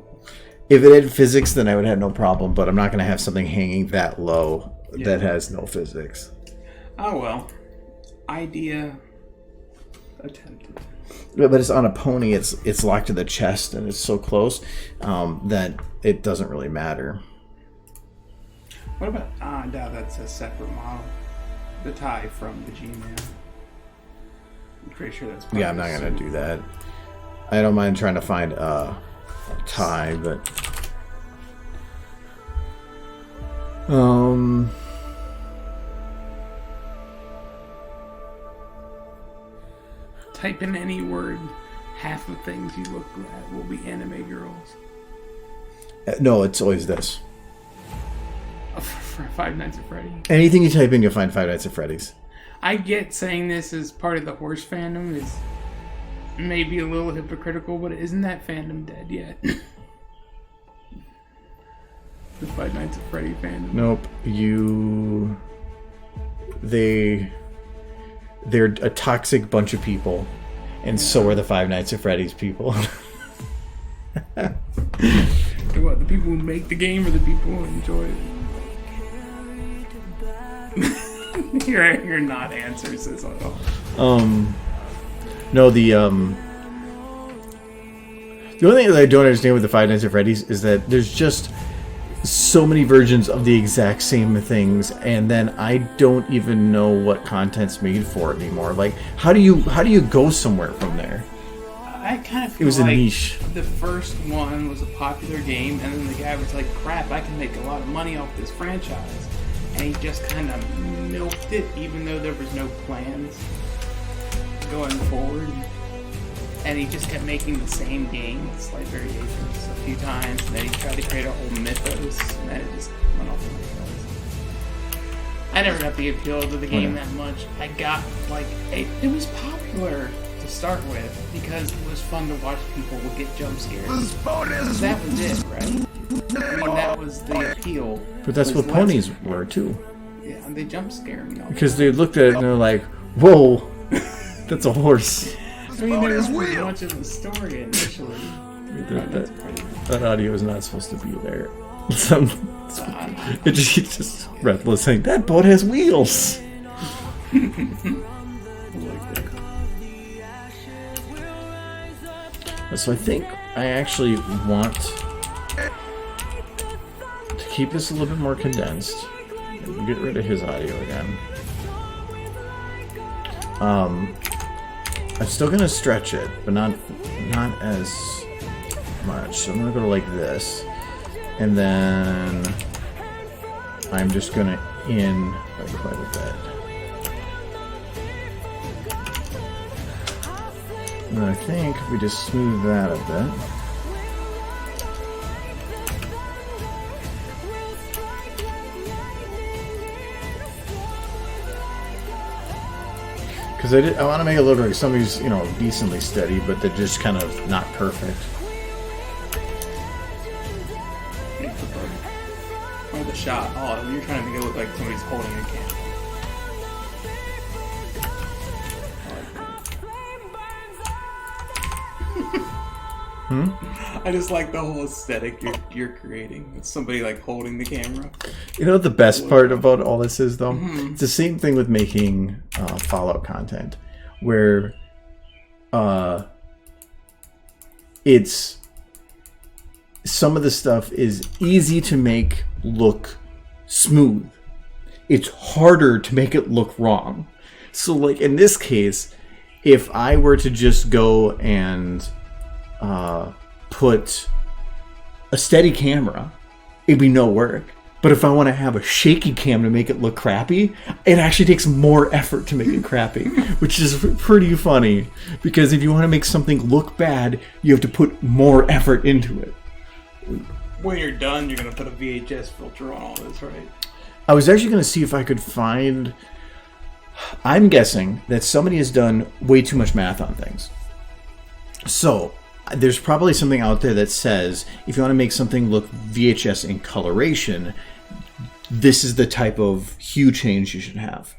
If it had physics, then I would have no problem, but I'm not going to have something hanging that low that has no physics. Oh well. Idea attempted. Yeah, but it's on a pony, it's locked to the chest, and it's so close that it doesn't really matter. What about... no, that's a separate model. The tie from the G-Man. I'm pretty sure that's... Yeah, I'm not going to do that. I don't mind trying to find a tie, but... Type in any word. Half the things you look at will be anime girls. No, it's always this. For Five Nights at Freddy's. Anything you type in, you'll find Five Nights at Freddy's. I get saying this as part of the horse fandom is maybe a little hypocritical, but isn't that fandom dead yet? The Five Nights at Freddy fandom. Nope. They're a toxic bunch of people, and so are the Five Nights at Freddy's people. What, the people who make the game or the people who enjoy it? Your not answers is all. No, the only thing that I don't understand with the Five Nights at Freddy's is that there's just so many versions of the exact same things, and then I don't even know what content's made for it anymore. Like, how do you go somewhere from there? I kind of feel it was like a niche. The first one was a popular game, and then the guy was like, crap, I can make a lot of money off this franchise. And he just kind of milked it, even though there was no plans going forward. And he just kept making the same game, slight variations, a few times. And then he tried to create a whole mythos, and then it just went off the rails. I never got the appeal to the game that much. I got, like, it was popular to start with, because it was fun to watch people get jump scared. That was it, right? I mean, that was the appeal. But that's what ponies were too. Yeah, and they jump scare me. Because they looked at it and they're like, "Whoa, that's a horse." I mean, there wasn't much of a story initially. That audio is not supposed to be there. It's just breathless saying, "That boat has wheels." So I think I actually want to keep this a little bit more condensed. Get rid of his audio again. I'm still gonna stretch it, but not as much. So I'm gonna go like this, and then I'm just gonna in by quite a bit. And I think if we just smooth that a bit. Because I want to make it look like somebody's, decently steady, but they're just kind of not perfect. Or the shot. Oh, you're trying to make it look like somebody's holding a camera. I just like the whole aesthetic you're creating. It's somebody like holding the camera. You know what the best part about all this is, though? Mm-hmm. It's the same thing with making Fallout content, where it's some of the stuff is easy to make look smooth. It's harder to make it look wrong. So, like in this case, if I were to just go and put a steady camera, it'd be no work. But if I want to have a shaky cam to make it look crappy, it actually takes more effort to make it crappy, which is pretty funny. Because if you want to make something look bad, you have to put more effort into it. When you're done, you're going to put a VHS filter on all this, right? I was actually going to see if I could find... I'm guessing that somebody has done way too much math on things. So... there's probably something out there that says if you want to make something look VHS in coloration, this is the type of hue change you should have.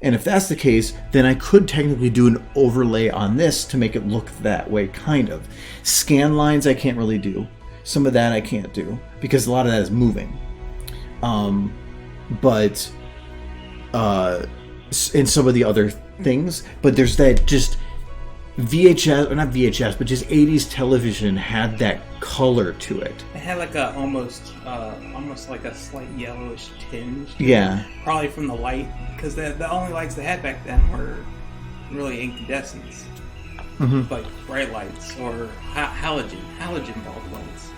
And if that's the case, then I could technically do an overlay on this to make it look that way, kind of. Scan lines I can't really do. Some of that I can't do because a lot of that is moving. But in some of the other things, but there's that just VHS, or not VHS, but just 80s television had that color to it. It had like a almost like a slight yellowish tinge. Yeah. Probably from the light, because the only lights they had back then were really incandescents. Mm-hmm. Like bright lights or halogen bulb lights.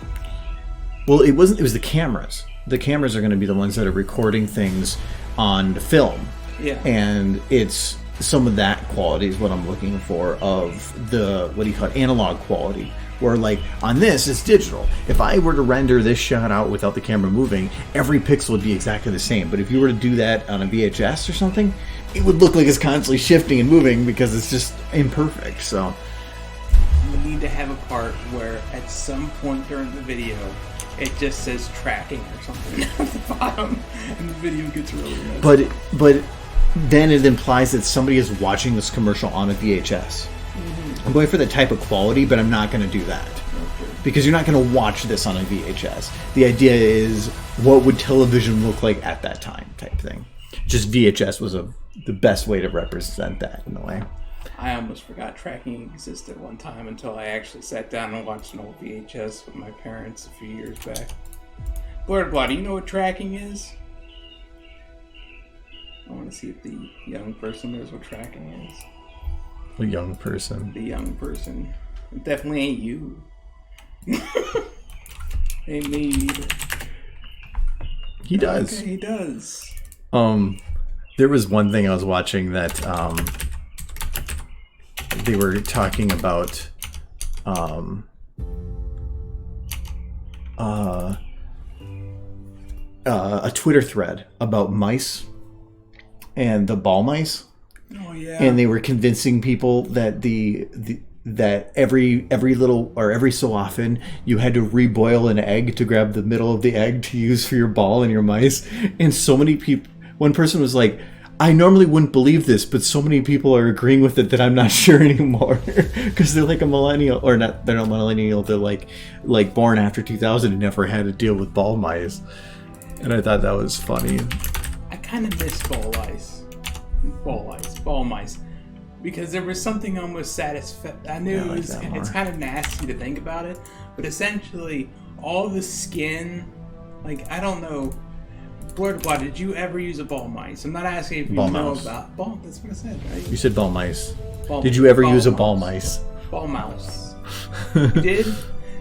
Well, it wasn't. It was the cameras. The cameras are going to be the ones that are recording things on the film. Yeah. And it's some of that quality is what I'm looking for of the, what do you call it, analog quality. Where like on this, it's digital. If I were to render this shot out without the camera moving, every pixel would be exactly the same. But if you were to do that on a VHS or something, it would look like it's constantly shifting and moving because it's just imperfect. So you need to have a part where at some point during the video, it just says tracking or something at the bottom, and the video gets really messy. But then it implies that somebody is watching this commercial on a VHS. Mm-hmm. I'm going for the type of quality, but I'm not going to do that. Okay. Because you're not going to watch this on a VHS. The idea is, what would television look like at that time type thing. Just VHS was the best way to represent that in a way. I almost forgot tracking existed one time until I actually sat down and watched an old VHS with my parents a few years back. Blurred, do you know what tracking is? I want to see if the young person knows what tracking is. The young person. The young person. It definitely ain't you. Ain't me either. He does. Okay, he does. There was one thing I was watching that they were talking about a Twitter thread about mice and the ball mice. Oh yeah. And they were convincing people that that every little or every so often you had to reboil an egg to grab the middle of the egg to use for your ball and your mice. And so many people, one person was like, I normally wouldn't believe this, but so many people are agreeing with it that I'm not sure anymore. Because they're like a millennial, or not, they're not millennial, they're like born after 2000 and never had to deal with ball mice. And I thought that was funny. I kind of miss ball mice. Because there was something almost satisfying. I knew it's kind of nasty to think about it, but essentially all the skin Like, I don't know. Blurtbot, did you ever use a ball mice? I'm not asking if you Ball know mouse. about ball. That's what I said, right? You said ball mice. Ball, Did you ever ball use a mouse. ball mice? Ball mouse. You did?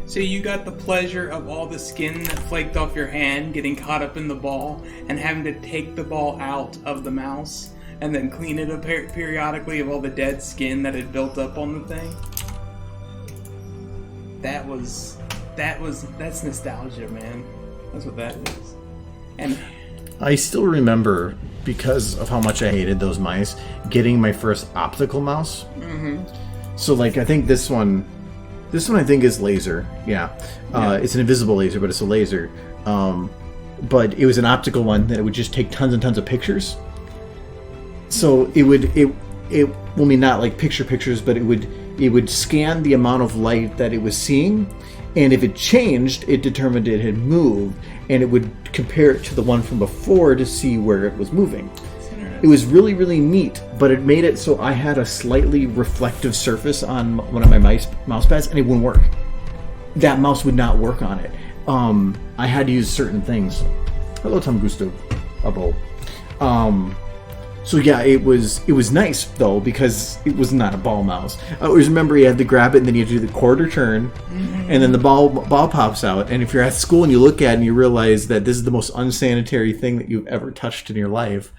So you got the pleasure of all the skin that flaked off your hand getting caught up in the ball and having to take the ball out of the mouse and then clean it up periodically of all the dead skin that had built up on the thing? That's nostalgia, man. That's what that is. And I still remember, because of how much I hated those mice, getting my first optical mouse. Mm-hmm. So, like, I think this one I think is laser. Yeah. It's an invisible laser, but it's a laser. But it was an optical one that it would just take tons and tons of pictures. So it well, I mean, not like pictures, but it would scan the amount of light that it was seeing, and if it changed, it determined it had moved, and it would compare it to the one from before to see where it was moving. It was really, really neat, but it made it so I had a slightly reflective surface on one of my mouse pads, and it wouldn't work. That mouse would not work on it. I had to use certain things. Hello, Tom Gusto. Abo. So yeah, it was nice though, because it was not a ball mouse. I always remember you had to grab it and then you had to do the quarter turn, and then the ball pops out. And if you're at school and you look at it and you realize that this is the most unsanitary thing that you've ever touched in your life,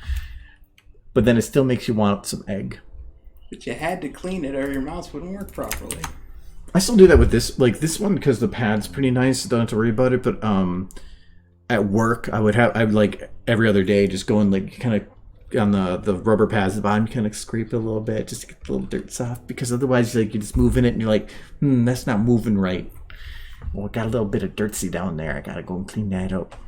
but then it still makes you want some egg. But you had to clean it or your mouse wouldn't work properly. I still do that with this one because the pad's pretty nice. Don't have to worry about it. But at work, I would like every other day just go and like kind of on the rubber pads at the bottom, kind of scrape it a little bit just to get the little dirt soft, because otherwise you're just moving it and you're like, that's not moving right. Well, I got a little bit of dirtsy down there. I gotta go and clean that up.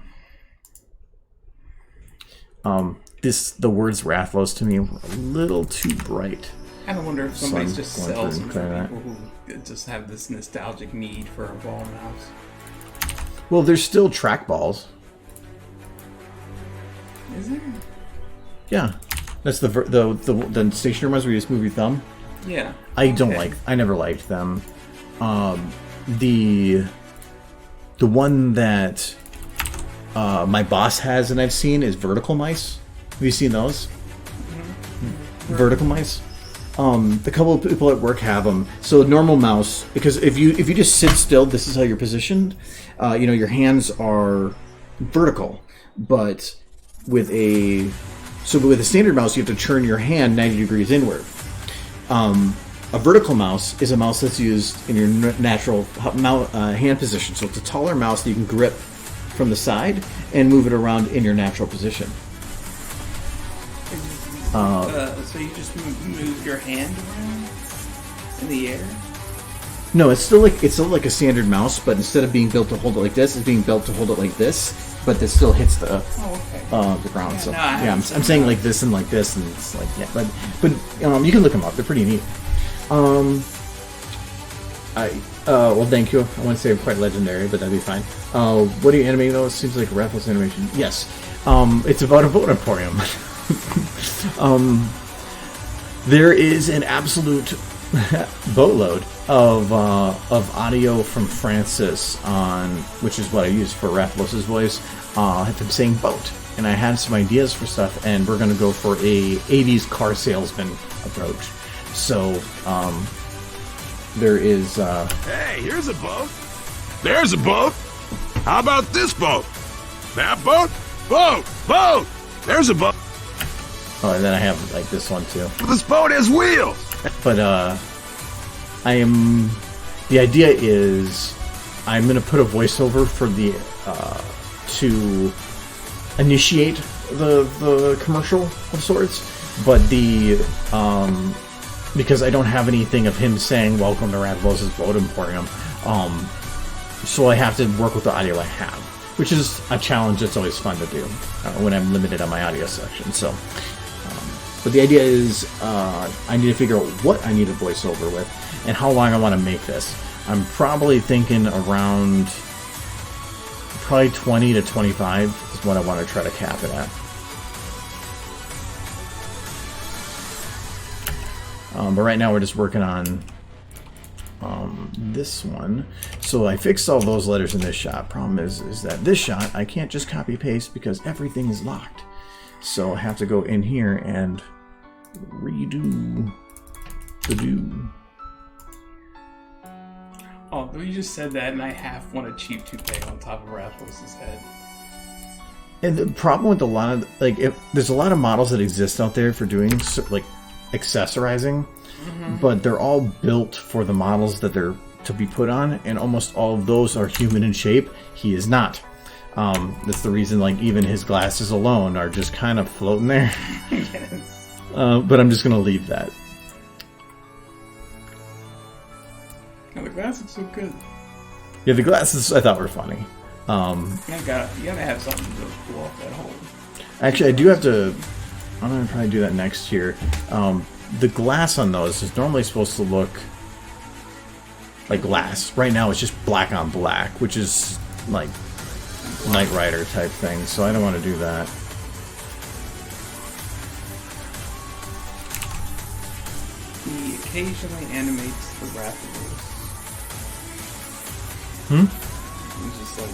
The words Rathlos to me were a little too bright. I don't wonder if somebody's just going sells through them and for people who just have this nostalgic need for a ball mouse. Well, there's still trackballs. Is there? Yeah, that's the stationary ones where you just move your thumb. Yeah. I never liked them. The one that my boss has and I've seen is vertical mice. Have you seen those? Mm-hmm. Vertical mice. The couple of people at work have them. So a normal mouse, because if you just sit still, this is how you're positioned. Your hands are vertical, but with a standard mouse, you have to turn your hand 90 degrees inward. A vertical mouse is a mouse that's used in your natural hand position. So it's a taller mouse that you can grip from the side and move it around in your natural position. So you just move your hand around in the air? No, it's still like a standard mouse, but instead of being built to hold it like this, it's being built to hold it like this. But this still hits the ground. Yeah, so I'm saying like this, and it's like, yeah. But you can look them up. They're pretty neat. Well, thank you. I wouldn't say I'm quite legendary, but that'd be fine. What do you animate though? It seems like Raffles animation. Yes. It's about a boat emporium. There is an absolute boatload of audio from Francis on, which is what I use for Rathlos' voice, him saying boat. And I had some ideas for stuff, and we're going to go for a 80s car salesman approach. So, there is... Hey, here's a boat. There's a boat. How about this boat? That boat? Boat! There's a boat. Oh, and then I have, like, this one, too. This boat has wheels. But, the idea is I'm going to put a voiceover for the, to initiate the commercial of sorts, but because I don't have anything of him saying, welcome to Rathlos' Boat Emporium, so I have to work with the audio I have, which is a challenge that's always fun to do when I'm limited on my audio section, so... But the idea is I need to figure out what I need a voiceover with and how long I want to make this. I'm probably thinking around 20 to 25 is what I want to try to cap it at. But right now we're just working on this one. So I fixed all those letters in this shot. Problem is that this shot I can't just copy paste because everything is locked. So I have to go in here and redo the do. Oh, you just said that, and I half want a cheap toupee on top of Rasmus's head. And the problem with a lot of there's a lot of models that exist out there for doing like accessorizing, but they're all built for the models that they're to be put on, and almost all of those are human in shape. He is not. That's the reason, like, even his glasses alone are just kind of floating there. Yes. But I'm just gonna leave that. Oh, the glasses look so good. Yeah, the glasses I thought were funny. You gotta have something to pull off that hole. Actually, I do have to. I'm gonna probably do that next year. The glass on those is normally supposed to look like glass. Right now, it's just black on black, which is like Knight Rider type thing. So I don't want to do that. He occasionally animates the Raptors. It's just like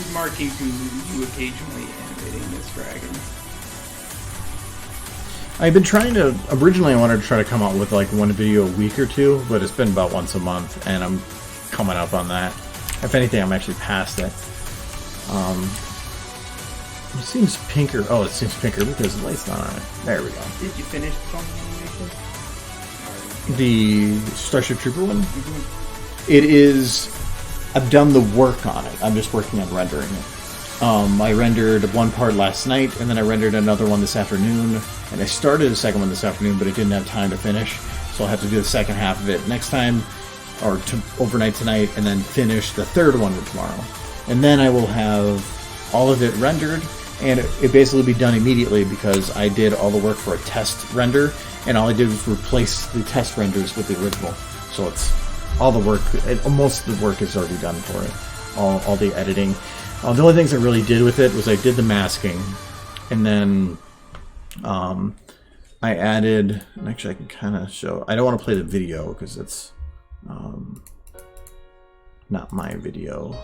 remarking to you occasionally animating this dragon. I've been trying to. Originally, I wanted to try to come out with like one video a week or two, but it's been about once a month, and I'm coming up on that. If anything, I'm actually past it. It seems pinker. Oh, it seems pinker because the light's not on it. There we go. Did you finish the animation? The Starship Trooper one? It is. I've done the work on it. I'm just working on rendering it. I rendered one part last night, and then I rendered another one this afternoon, and I started the second one this afternoon, but I didn't have time to finish, so I'll have to do the second half of it next time, or overnight tonight, and then finish the third one tomorrow. And then I will have all of it rendered, and it basically be done immediately because I did all the work for a test render, and all I did was replace the test renders with the original. So it's all the work, most of the work is already done for it, all the editing. The only things I really did with it was I did the masking, and then I added, and actually I can kind of show, I don't want to play the video because it's not my video.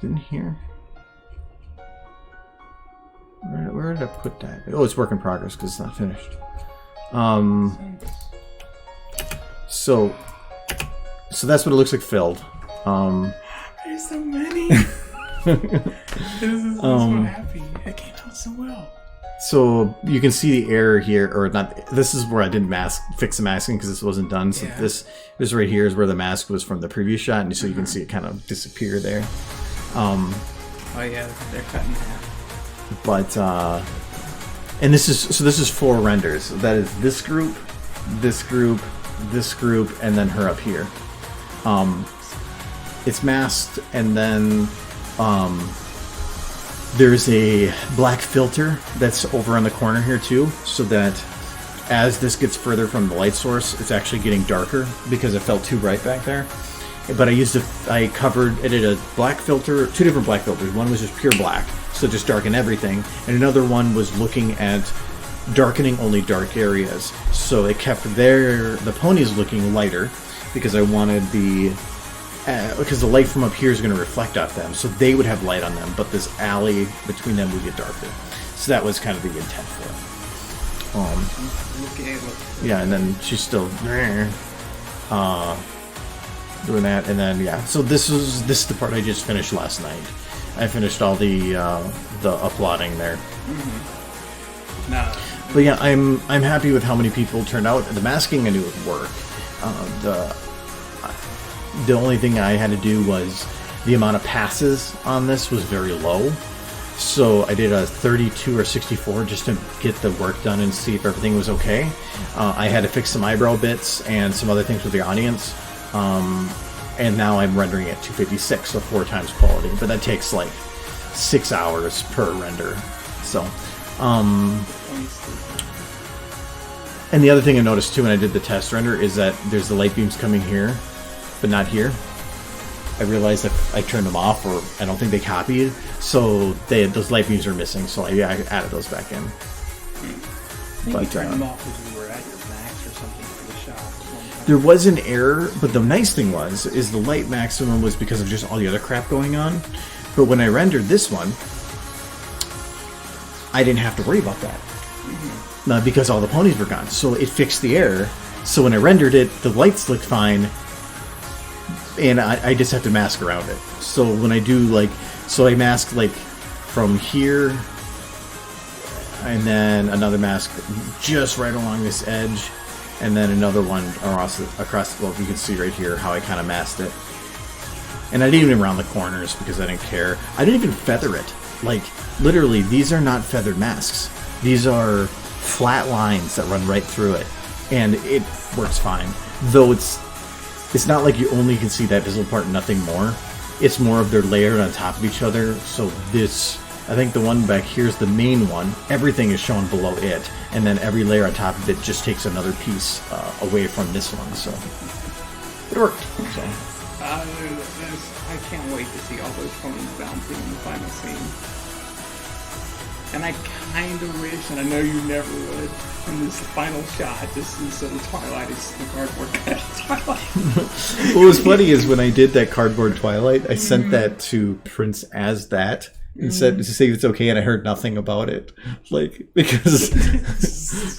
In here? Where did I put that? Oh, it's work in progress because it's not finished. So that's what it looks like filled. There's so many. This is so happy. It came out so well. So you can see the error here, or not. This is where I didn't fix the masking because this wasn't done. So this right here is where the mask was from the previous shot, and so you can see it kind of disappear there. Oh yeah, they're cut in half. But and this is 4 renders. That is this group, this group, this group, and then her up here. It's masked, and then there's a black filter that's over on the corner here too, so that as this gets further from the light source, it's actually getting darker because it felt too bright back there. But I did a black filter, 2 different black filters. One was just pure black, so just darken everything, and another one was looking at darkening only dark areas. So it kept the ponies looking lighter because I wanted because the light from up here is going to reflect off them, so they would have light on them, but this alley between them would get darker. So that was kind of the intent for it. Yeah, and then she's still doing that, and then so this is the part I just finished last night. I finished all the uploading there. But yeah, I'm happy with how many people turned out. The masking I knew would work. The only thing I had to do was the amount of passes on this was very low. So I did a 32 or 64 just to get the work done and see if everything was okay. I had to fix some eyebrow bits and some other things with the audience. And now I'm rendering at 256, so 4 times quality. But that takes like 6 hours per render. So, and the other thing I noticed too when I did the test render is that there's the light beams coming here, but not here. I realized that I turned them off, or I don't think they copied, so those light beams are missing. So I added those back in. You turned them off because we were at your There was an error, but the nice thing is the light maximum was because of just all the other crap going on. But when I rendered this one, I didn't have to worry about that. Because all the ponies were gone. So it fixed the error. So when I rendered it, the lights looked fine. And I just have to mask around it. So when I do so I mask from here, and then another mask just right along this edge, and then another one across the, well, you can see right here how I kind of masked it. And I didn't even round the corners because I didn't care. I didn't even feather it. Literally, these are not feathered masks. These are flat lines that run right through it. And it works fine. Though it's not like you only can see that visible part and nothing more. It's more of they're layered on top of each other. So this, I think the one back here is the main one. Everything is shown below it. And then every layer on top of it just takes another piece away from this one. So it worked. So. I can't wait to see all those ponies bouncing in the final scene. And I kind of wish, and I know you never would, in this final shot, just so the Twilight is the cardboard Twilight. What was funny is when I did that cardboard Twilight, I sent that to Prince as that, and said to see if it's okay, and I heard nothing about it. Because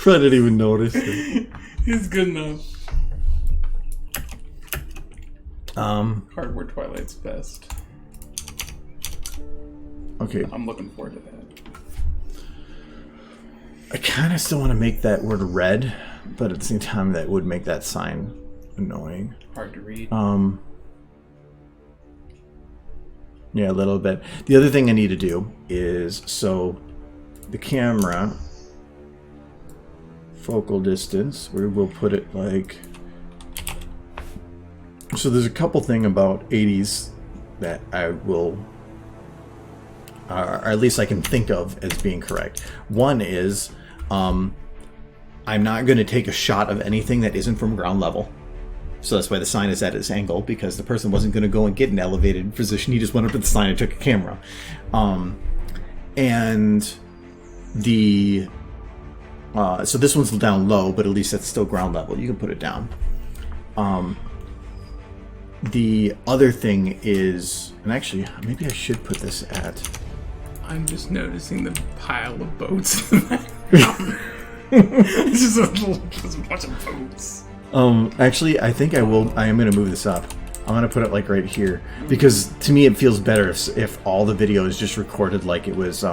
I didn't even notice it. It's good enough. Cardboard Twilight's best. Okay. I'm looking forward to that. I kind of still want to make that word red, but at the same time, that would make that sign annoying. Hard to read. Yeah, a little bit. The other thing I need to do is, so the camera focal distance, where we'll put it so there's a couple thing about 80s that I will, or at least I can think of as being correct. One is, I'm not going to take a shot of anything that isn't from ground level. So that's why the sign is at its angle, because the person wasn't going to go and get an elevated position. He just went up at the sign and took a camera. And the, so this one's down low, but at least that's still ground level. You can put it down. The other thing is, and actually, maybe I should put this at... I'm just noticing the pile of boats in the background. It's just a bunch of boats. Actually, I think I am going to move this up. I'm going to put it right here, because to me it feels better if all the video is just recorded like it was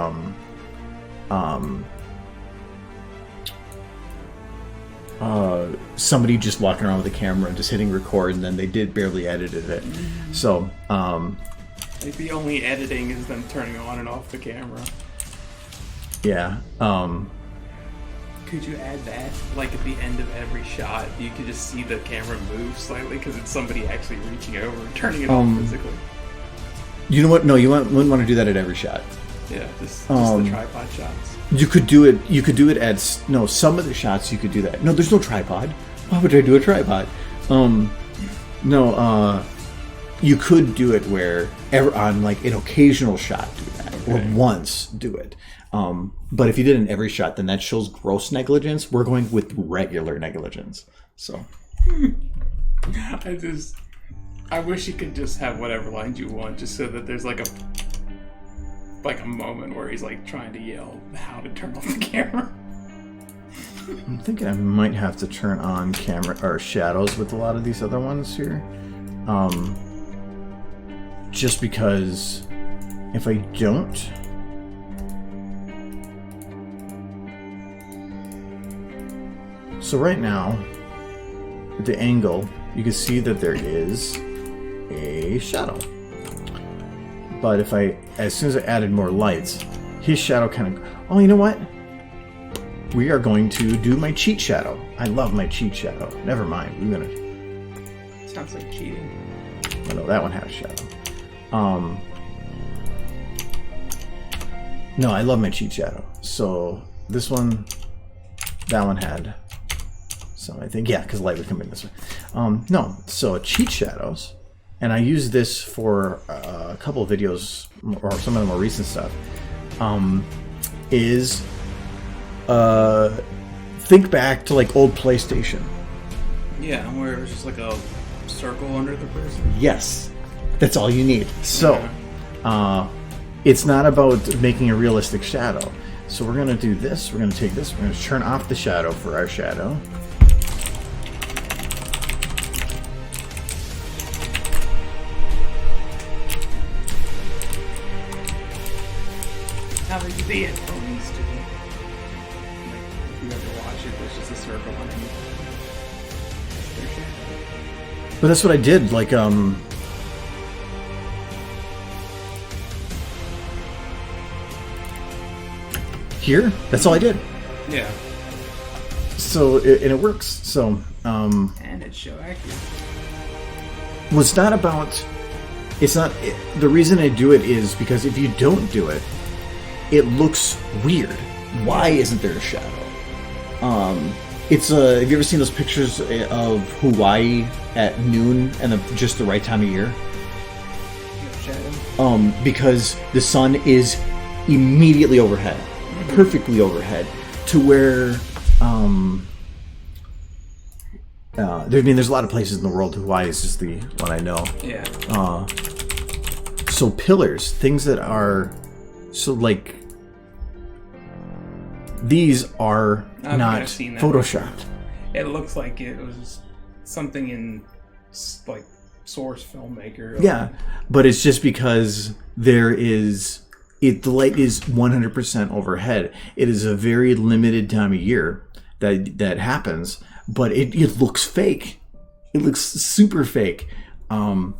somebody just walking around with a camera and just hitting record, and then they did barely edited it. So the only editing is them turning on and off the camera. Yeah. Could you add that, at the end of every shot, you could just see the camera move slightly because it's somebody actually reaching over and turning it off physically? You know what? No, you wouldn't want to do that at every shot. Yeah, just the tripod shots. You could do it. You could do it at some of the shots. You could do that. No, there's no tripod. Why would I do a tripod? You could do it where on an occasional shot do that, or once do it. But if you did it in every shot, then that shows gross negligence. We're going with regular negligence. So I wish you could just have whatever lines you want, just so that there's a moment where he's trying to yell how to turn off the camera. I'm thinking I might have to turn on camera or shadows with a lot of these other ones here. Just because if I don't, so right now at the angle you can see that there is a shadow. But if as soon as I added more lights, his shadow kind of... Oh, you know what? We are going to do my cheat shadow. I love my cheat shadow. Never mind. We're going to... Sounds like cheating. Oh, no, that one had a shadow. No, I love my cheat shadow. So this one, that one had... So I think, yeah, because light would come in this way. No, so cheat shadows... And I use this for a couple of videos, or some of the more recent stuff, think back to old PlayStation. Yeah, where it was just like a circle under the person. Yes, that's all you need. So, it's not about making a realistic shadow. So we're gonna do this. We're gonna take this. We're gonna turn off the shadow for our shadow. How do you see it? At least, if you ever watch it, there's just a circle underneath. But that's what I did. Like, here, that's all I did. Yeah. So, and it works. So, And it's so accurate. was not about. It's not. The reason I do it is because if you don't do it, it looks weird. Why isn't there a shadow? It's have you ever seen those pictures of Hawaii at noon and just the right time of year? Shadow. Because the sun is immediately overhead, perfectly overhead, to where there's a lot of places in the world. Hawaii is just the one I know. Yeah. So pillars, things that are like these are not photoshopped. It looks like it was something in like Source Filmmaker. Yeah, but it's just because the light is 100% overhead. It is a very limited time of year that happens, but it looks fake. It looks super fake. And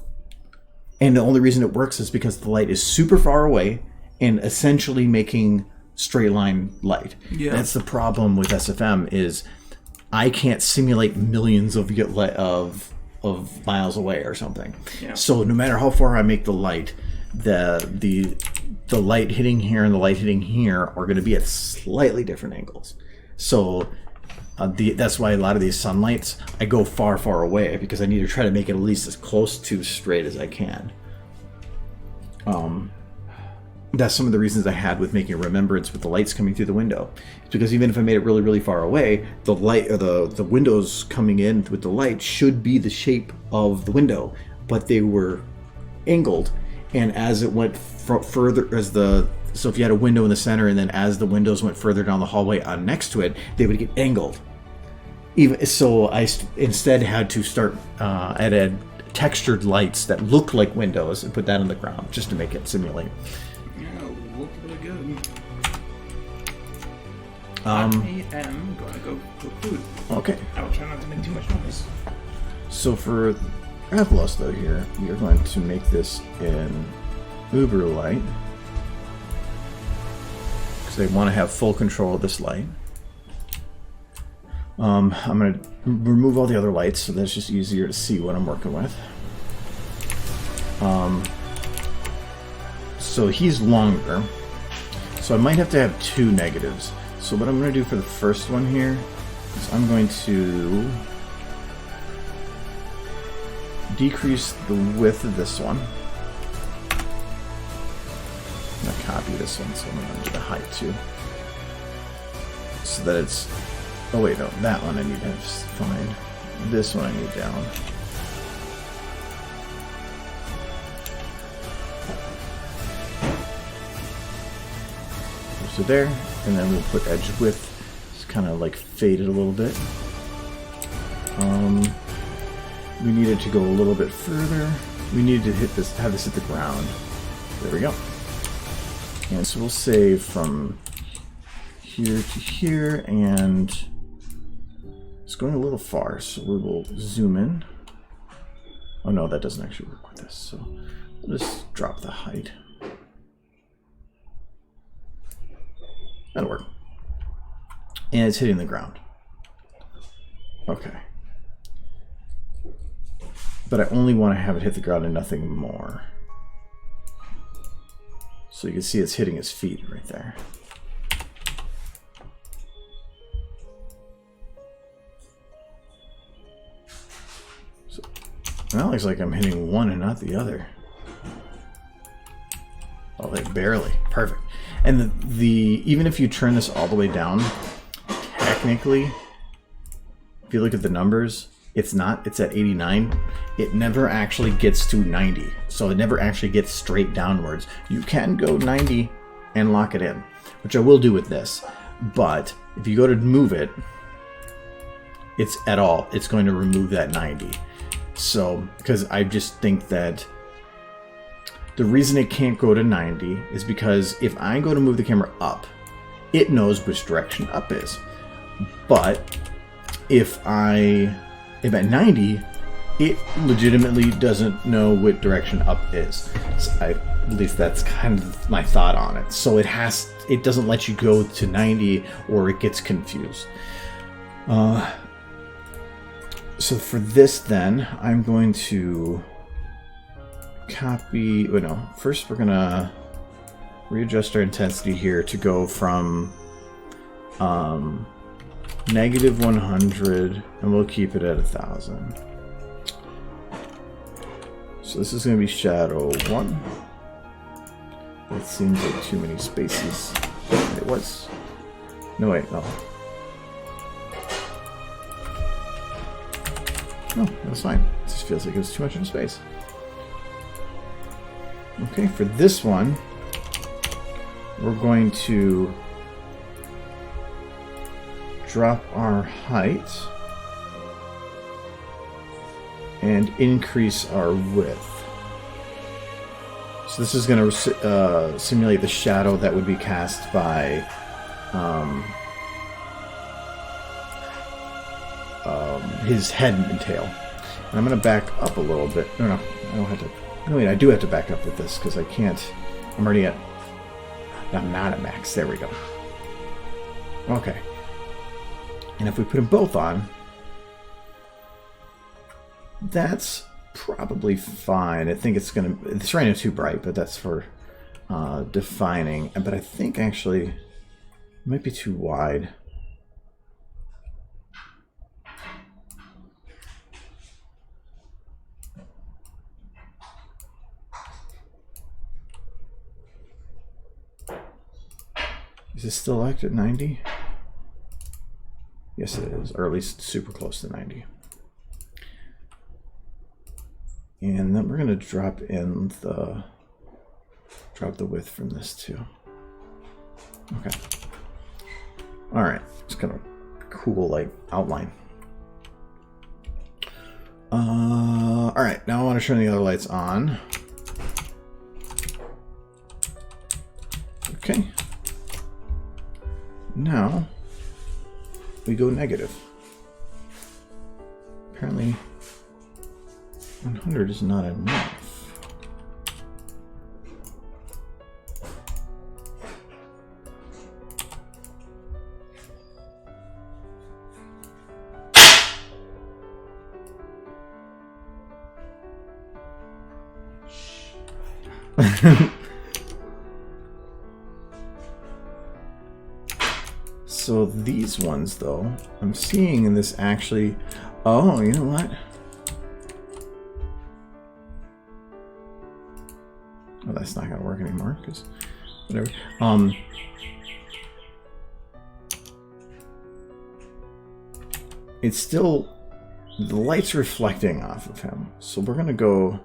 the only reason it works is because the light is super far away and essentially making straight line light. Yeah. That's the problem with SFM is I can't simulate millions of miles away or something. Yeah. So no matter how far I make the light, the light hitting here and the light hitting here are going to be at slightly different angles. So that's why a lot of these sunlights I go far away because I need to try to make it at least as close to straight as I can. That's some of the reasons I had with making a remembrance with the lights coming through the window. It's because even if I made it really far away, the light or the windows coming in with the light should be the shape of the window, but they were angled, and as it went further, so if you had a window in the center, and then as the windows went further down the hallway on next to it, they would get angled. Even so, I instead had to start add textured lights that look like windows and put that on the ground just to make it simulate. Look really good. I am going to go cook food. Okay. I will try not to make too much noise. So for Avlos though here, you're going to make this in Uber light. Because they want to have full control of this light. I'm going to remove all the other lights so that's just easier to see what I'm working with. So he's longer. So I might have to have two negatives. So what I'm going to do for the first one here is I'm going to decrease the width of this one. I'm going to copy this one, so I'm going to do the height too. So that it's... Oh wait, no, that one I need to have fine. This one I need down. So there, and then we'll put edge width. It's kind of like faded a little bit. We needed to go a little bit further. We needed to hit this, have this hit the ground. There we go. And so we'll say from here to here, and it's going a little far, so we will zoom in. Oh no, that doesn't actually work with this, so we'll just drop the height. That'll work. And it's hitting the ground. Okay. But I only want to have it hit the ground and nothing more. So you can see it's hitting his feet right there. So that looks like I'm hitting one and not the other. Oh, like barely. Perfect. And the even if you turn this all the way down, technically, if you look at the numbers, It's not. It's at 89. It never actually gets to 90. So it never actually gets straight downwards. You can go 90 and lock it in, which I will do with this. But if you go to move it, it's going to remove that 90. So, because I just think that the reason it can't go to 90 is because if I go to move the camera up, it knows which direction up is. But if at 90, it legitimately doesn't know what direction up is. So at least that's kind of my thought on it. So it doesn't let you go to 90 or it gets confused. So for this then, I'm going to copy, first we're gonna readjust our intensity here to go from negative 100, and we'll keep it at 1,000. So this is gonna be shadow 1. That seems like too many spaces. It was. No, wait, no. No, that's fine. It just feels like it was too much of a space. Okay, for this one, we're going to drop our height and increase our width. So this is going to simulate the shadow that would be cast by his head and tail. And I'm going to back up a little bit. No, I don't have to. No, wait, I do have to back up with this because I can't. I'm already at. I'm not at max. There we go. Okay. And if we put them both on, that's probably fine. I think it's right now too bright, but that's for defining. But I think actually it might be too wide. Is it still locked at 90? Yes, it is, or at least super close to 90. And then we're going to drop the width from this too. Okay. All right, it's kind of cool, like outline. All right, now I want to turn the other lights on. Okay. Now we go negative. Apparently 100 is not enough. So these ones, though, I'm seeing in this actually... Oh, you know what? Oh, that's not going to work anymore, because... Whatever. It's still... The light's reflecting off of him. So we're going to go...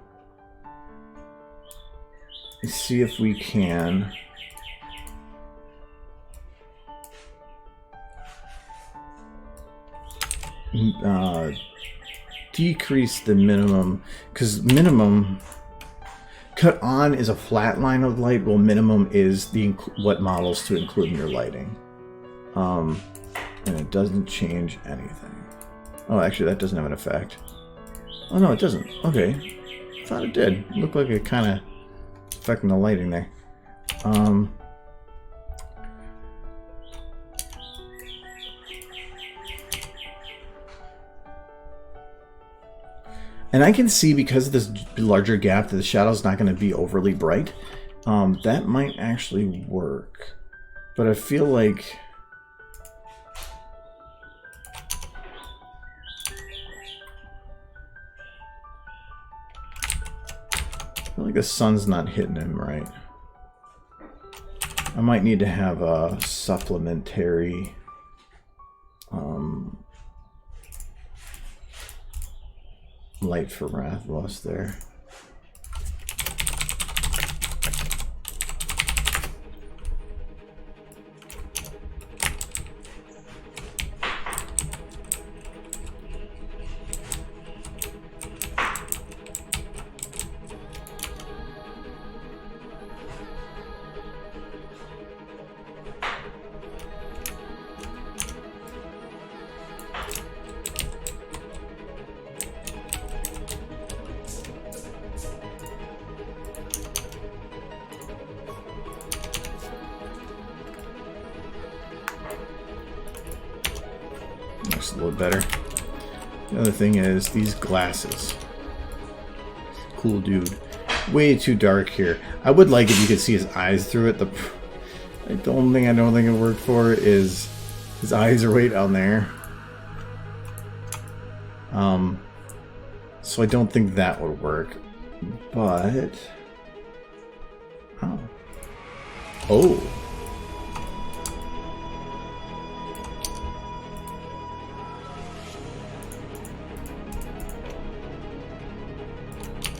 see if we can... decrease the minimum, because minimum cut on is a flat line of light, while minimum is what models to include in your lighting, and it doesn't change anything. Oh, actually that doesn't have an effect. Oh no, it doesn't. Okay, I thought it did. It looked like it kind of affecting the lighting there. And I can see, because of this larger gap, that the shadow's not going to be overly bright. That might actually work. But I feel like... the sun's not hitting him right. I might need to have a supplementary... light for Rathalos there. Looks a little better. The other thing is these glasses. Cool dude. Way too dark here. I would like if you could see his eyes through it. The only thing I don't think it worked for is his eyes are way down there. So I don't think that would work. But oh.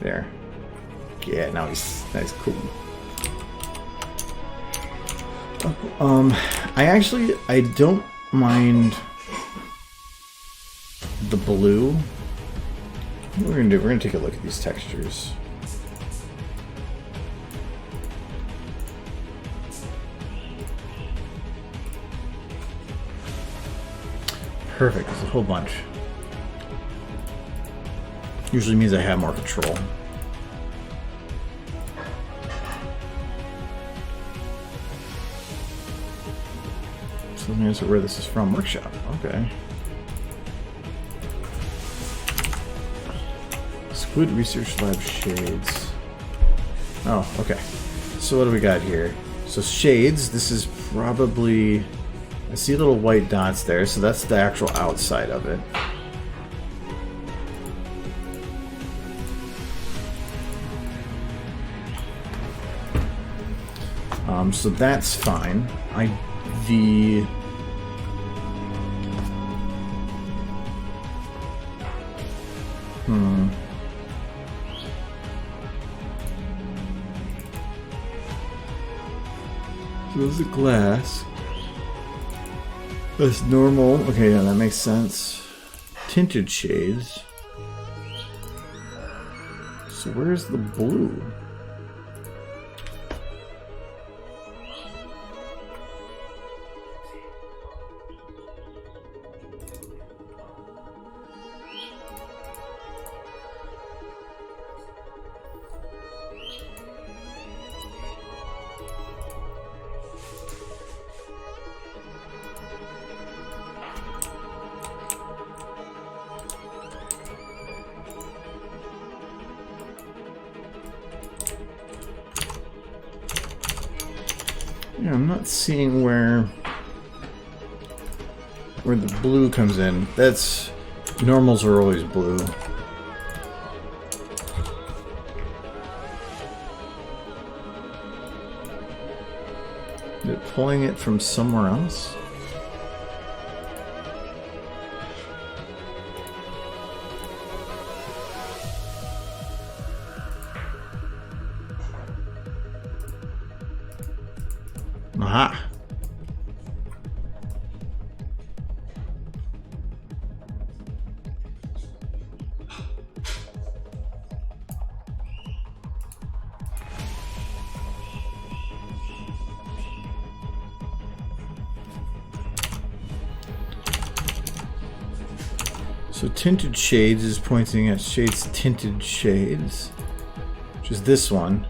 There. Yeah, now he's cool. I don't mind the blue. What we're gonna do, we're gonna take a look at these textures. Perfect, there's a whole bunch. Usually means I have more control. So let me answer where this is from. Workshop. Okay. Squid Research Lab shades. Oh, okay. So what do we got here? So shades, this is probably... I see little white dots there, so that's the actual outside of it. So that's fine. So there's a glass. That's normal. Okay, yeah, that makes sense. Tinted shades. So where's the blue? Yeah, I'm not seeing where the blue comes in. That's normals are always blue. Is it pulling it from somewhere else? Aha! So tinted shades is pointing at shades tinted shades, which is this one.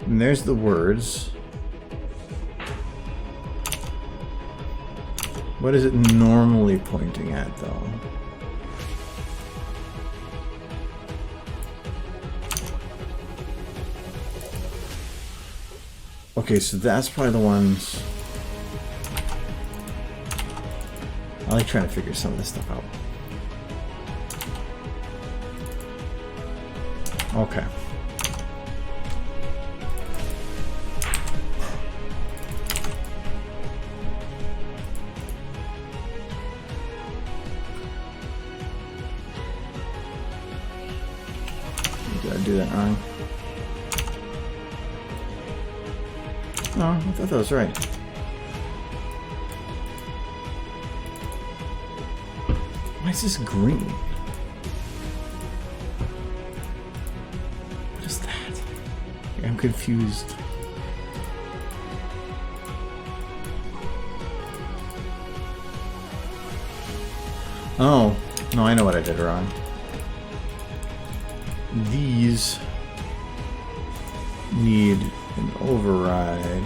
And there's the words. What is it normally pointing at, though? Okay, so that's probably the ones... I like trying to figure some of this stuff out. Okay. do that wrong. Oh, I thought that was right. Why is this green? What is that? I'm confused. Oh, no, I know what I did wrong. These need an override.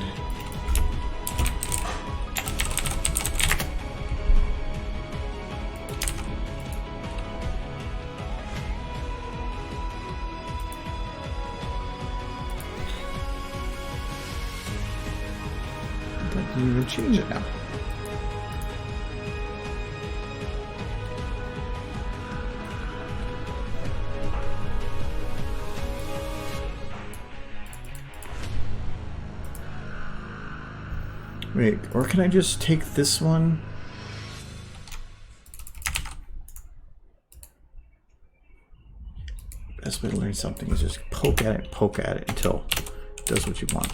I can even change it now. Wait, or can I just take this one? Best way to learn something is just poke at it until it does what you want.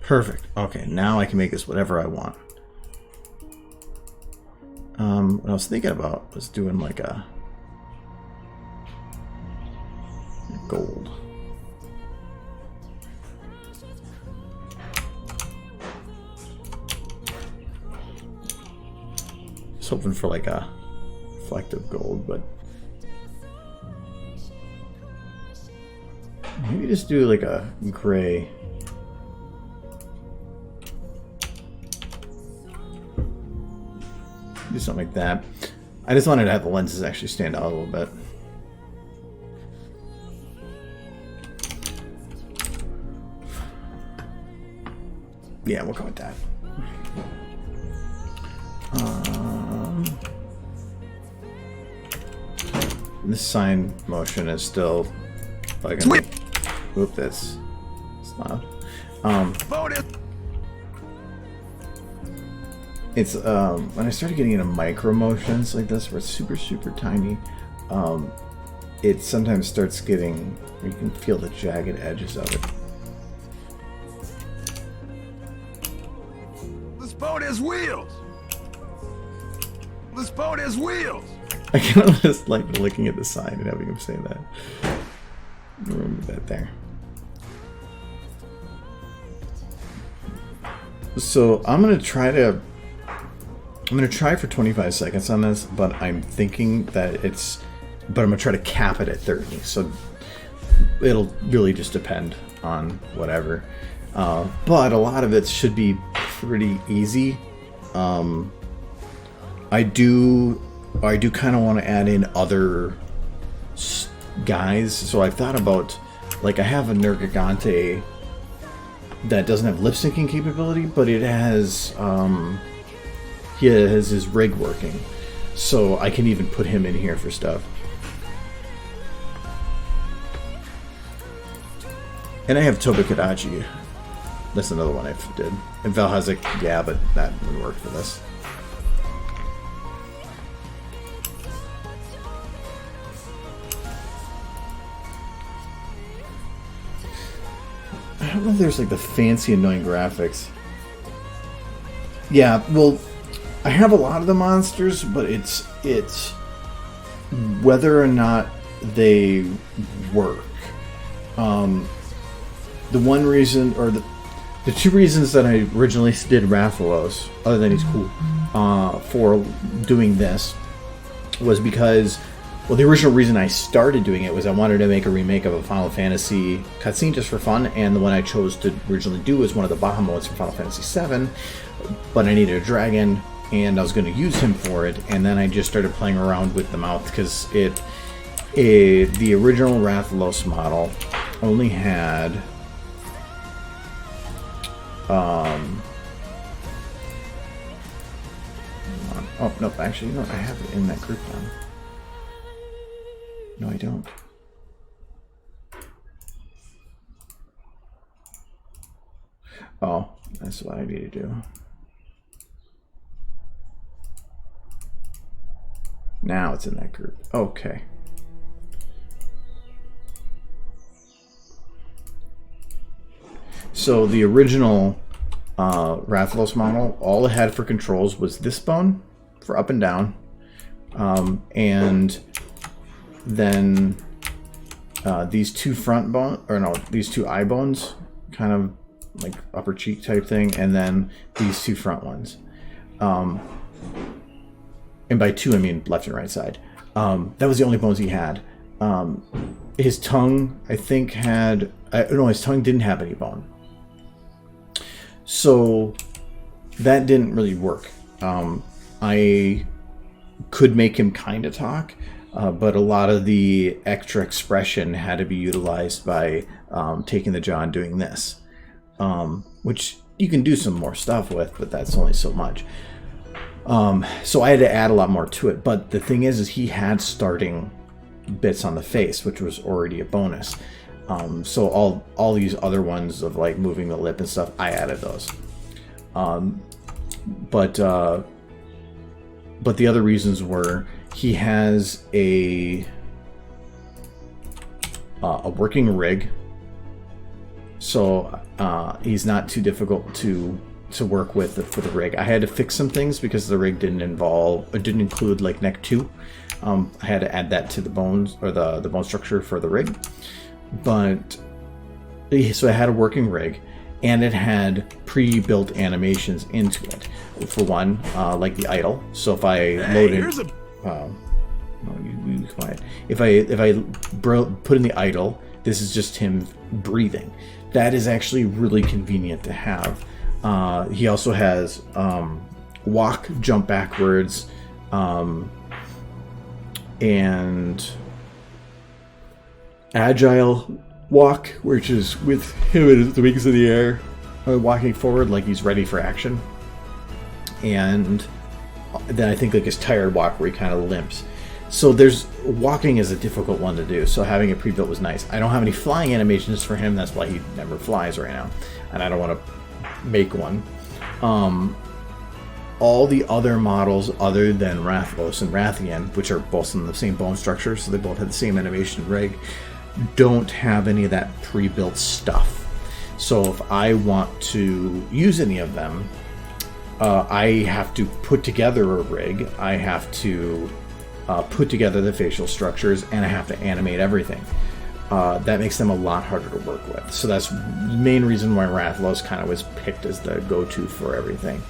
Perfect. Okay, now I can make this whatever I want. What I was thinking about was doing like a gold. Just hoping for like a reflective gold, but maybe just do like a gray. Do something like that. I just wanted to have the lenses actually stand out a little bit. Yeah, we'll go with that. This sign motion is still like whoop, that's loud. It's when I started getting into micro motions like this, where it's super tiny, it sometimes starts getting, you can feel the jagged edges of it. This boat has wheels. This boat has wheels. I kind of just like looking at the sign and having him say that. Remember that there. So I'm gonna try for 25 seconds on this, but I'm thinking that but I'm gonna try to cap it at 30. So it'll really just depend on whatever. But a lot of it should be pretty easy. I do kind of want to add in other guys. So I've thought about, like, I have a Nergigante that doesn't have lip syncing capability, but it has he has his rig working, so I can even put him in here for stuff. And I have Tobakadachi. That's another one I did. And Valhazic, yeah, but that wouldn't work for this. I don't know if there's like the fancy annoying graphics. Yeah, well, I have a lot of the monsters, but it's whether or not they work. The one reason, or the two reasons that I originally did Rathalos, other than he's cool, for doing this, was because, well, the original reason I started doing it was I wanted to make a remake of a Final Fantasy cutscene just for fun, and the one I chose to originally do was one of the Baja modes from Final Fantasy VII, but I needed a dragon, and I was going to use him for it, and then I just started playing around with the mouth, because the original Rathalos model only had oh, no, actually, you know what? I have it in that group now. No, I don't. Oh, that's what I need to do. Now it's in that group. Okay. So the original Rathalos model, all it had for controls was this bone for up and down, and then these two front bone, or no, these two eye bones, kind of like upper cheek type thing, and then these two front ones. And by two, I mean left and right side. That was the only bones he had. His tongue, I think, had... no, his tongue didn't have any bone. So that didn't really work. I could make him kind of talk, but a lot of the extra expression had to be utilized by taking the jaw and doing this. Which you can do some more stuff with, but that's only so much. So I had to add a lot more to it. But the thing is he had starting bits on the face, which was already a bonus. So all these other ones of like moving the lip and stuff, I added those. But the other reasons were he has a working rig, so he's not too difficult to work with for the rig. I had to fix some things because the rig didn't include like neck 2. I had to add that to the bones, or the bone structure for the rig. But so I had a working rig, and it had pre-built animations into it. For one, like the idle. So if I load in, no, you quiet. If I put in the idle, this is just him breathing. That is actually really convenient to have. He also has walk, jump backwards, and agile walk, which is with him and the wings in the air, walking forward like he's ready for action. And then I think like his tired walk where he kind of limps. So walking is a difficult one to do, so having it pre-built was nice. I don't have any flying animations for him, that's why he never flies right now, and I don't want to make one. All the other models other than Rathalos and Rathian, which are both in the same bone structure, so they both have the same animation rig, don't have any of that pre-built stuff. So if I want to use any of them, I have to put together a rig, I have to put together the facial structures, and I have to animate everything. That makes them a lot harder to work with. So that's the main reason why Rathalos kind of was picked as the go-to for everything.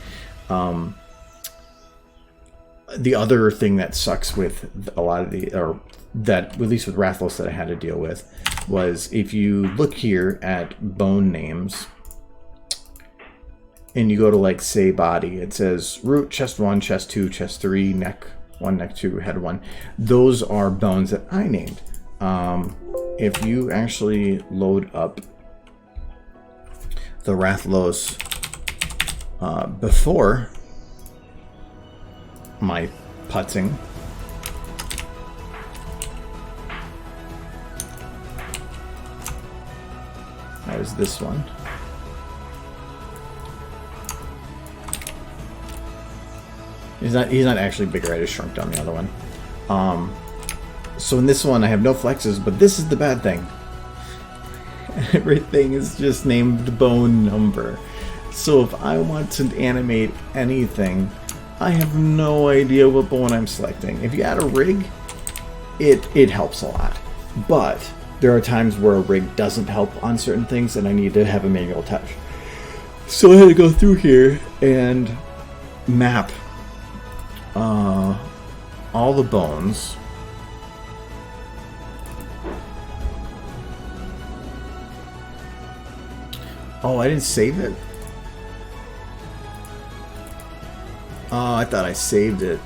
The other thing that sucks with a lot of that at least with Rathalos that I had to deal with, was if you look here at bone names, and you go to like say body, it says root, chest 1, chest 2, chest 3, neck 1, neck 2, head 1. Those are bones that I named. If you actually load up the Rathalos before my putzing, that was this one. He's not actually bigger, I just shrunk down the other one. So in this one I have no flexes, but this is the bad thing. Everything is just named bone number. So if I want to animate anything, I have no idea what bone I'm selecting. If you add a rig, it helps a lot. But there are times where a rig doesn't help on certain things and I need to have a manual touch. So I had to go through here and map all the bones. Oh, I didn't save it? Oh, I thought I saved it.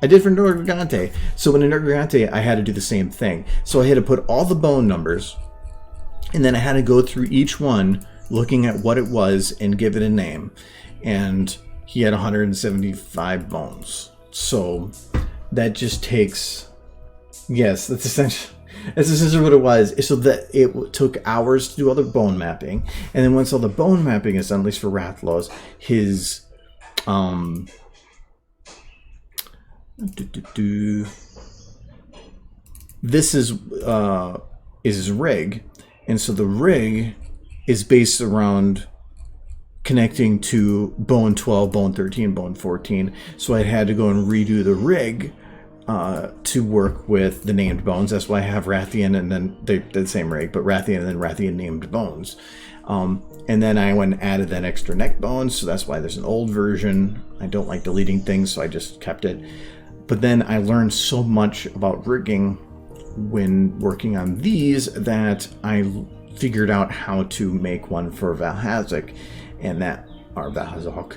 I did for Nergigante. So in Nergigante, I had to do the same thing. So I had to put all the bone numbers, and then I had to go through each one, looking at what it was, and give it a name. And he had 175 bones. So that just takes... Yes, that's essentially... That's essentially what it was. So that it took hours to do all the bone mapping, and then once all the bone mapping is done, at least for Rathalos, his this is his rig, and so the rig is based around connecting to bone 12, bone 13, bone 14. So I had to go and redo the rig to work with the named bones. That's why I have Rathian, and then they're the same rig, but Rathian and then Rathian named bones. And then I went and added that extra neck bone, so that's why there's an old version. I don't like deleting things, so I just kept it. But then I learned so much about rigging when working on these that I figured out how to make one for Valhazak, and that are Valhazak.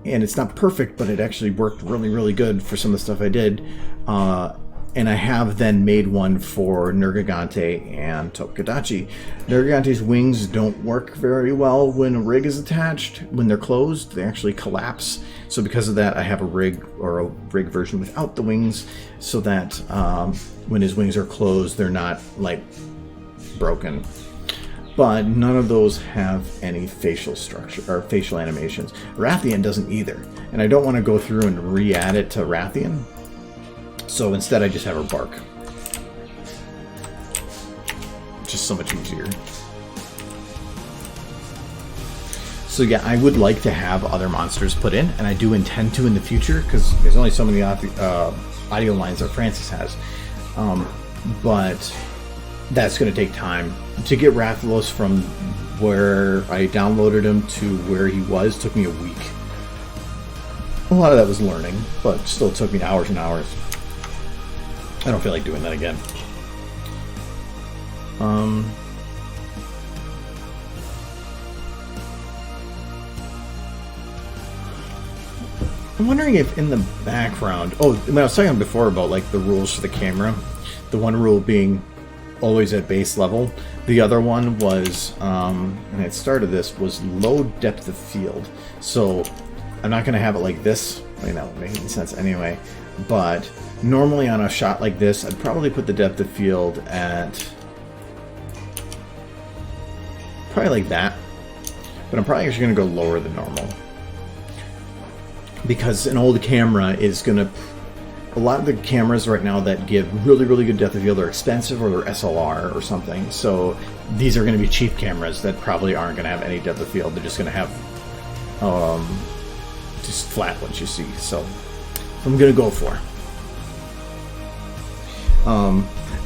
And it's not perfect, but it actually worked really, really good for some of the stuff I did. And I have then made one for Nergigante and Topkadachi. Nergigante's wings don't work very well when a rig is attached. When they're closed, they actually collapse. So because of that, I have a rig version without the wings, so that when his wings are closed, they're not like broken. But none of those have any facial structure or facial animations. Rathian doesn't either, and I don't want to go through and re-add it to Rathian. So instead I just have her bark. Just so much easier. So yeah, I would like to have other monsters put in, and I do intend to in the future, because there's only so many audio lines that Francis has. But that's going to take time. To get Rathalos from where I downloaded him to where he was took me a week. A lot of that was learning, but still took me hours and hours. I don't feel like doing that again. I'm wondering if in the background... Oh, when I was talking before about like the rules for the camera, the one rule being always at base level. The other one was, and it started this, was low depth of field. So I'm not going to have it like this. I mean, that won't make any sense anyway. But normally on a shot like this, I'd probably put the depth of field at probably like that. But I'm probably actually going to go lower than normal, because an old camera is going to... A lot of the cameras right now that give really, really good depth of field are expensive, or they're SLR or something. So these are going to be cheap cameras that probably aren't going to have any depth of field. They're just going to have just flat what you see. So I'm going to go for.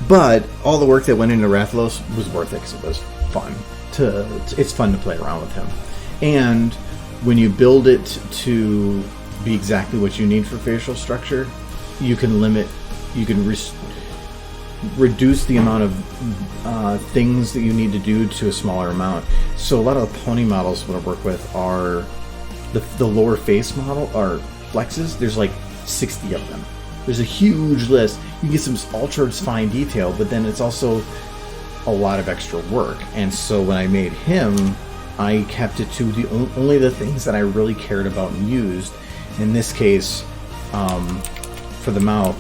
But all the work that went into Rathalos was worth it, because it was fun. It's fun to play around with him. And when you build it to be exactly what you need for facial structure, you can reduce the amount of things that you need to do to a smaller amount. So a lot of the pony models that I work with are the lower face model are flexes. There's like 60 of them. There's a huge list. You get some ultra fine detail, but then it's also a lot of extra work. And so when I made him, I kept it to only the things that I really cared about and used. In this case, for the mouth,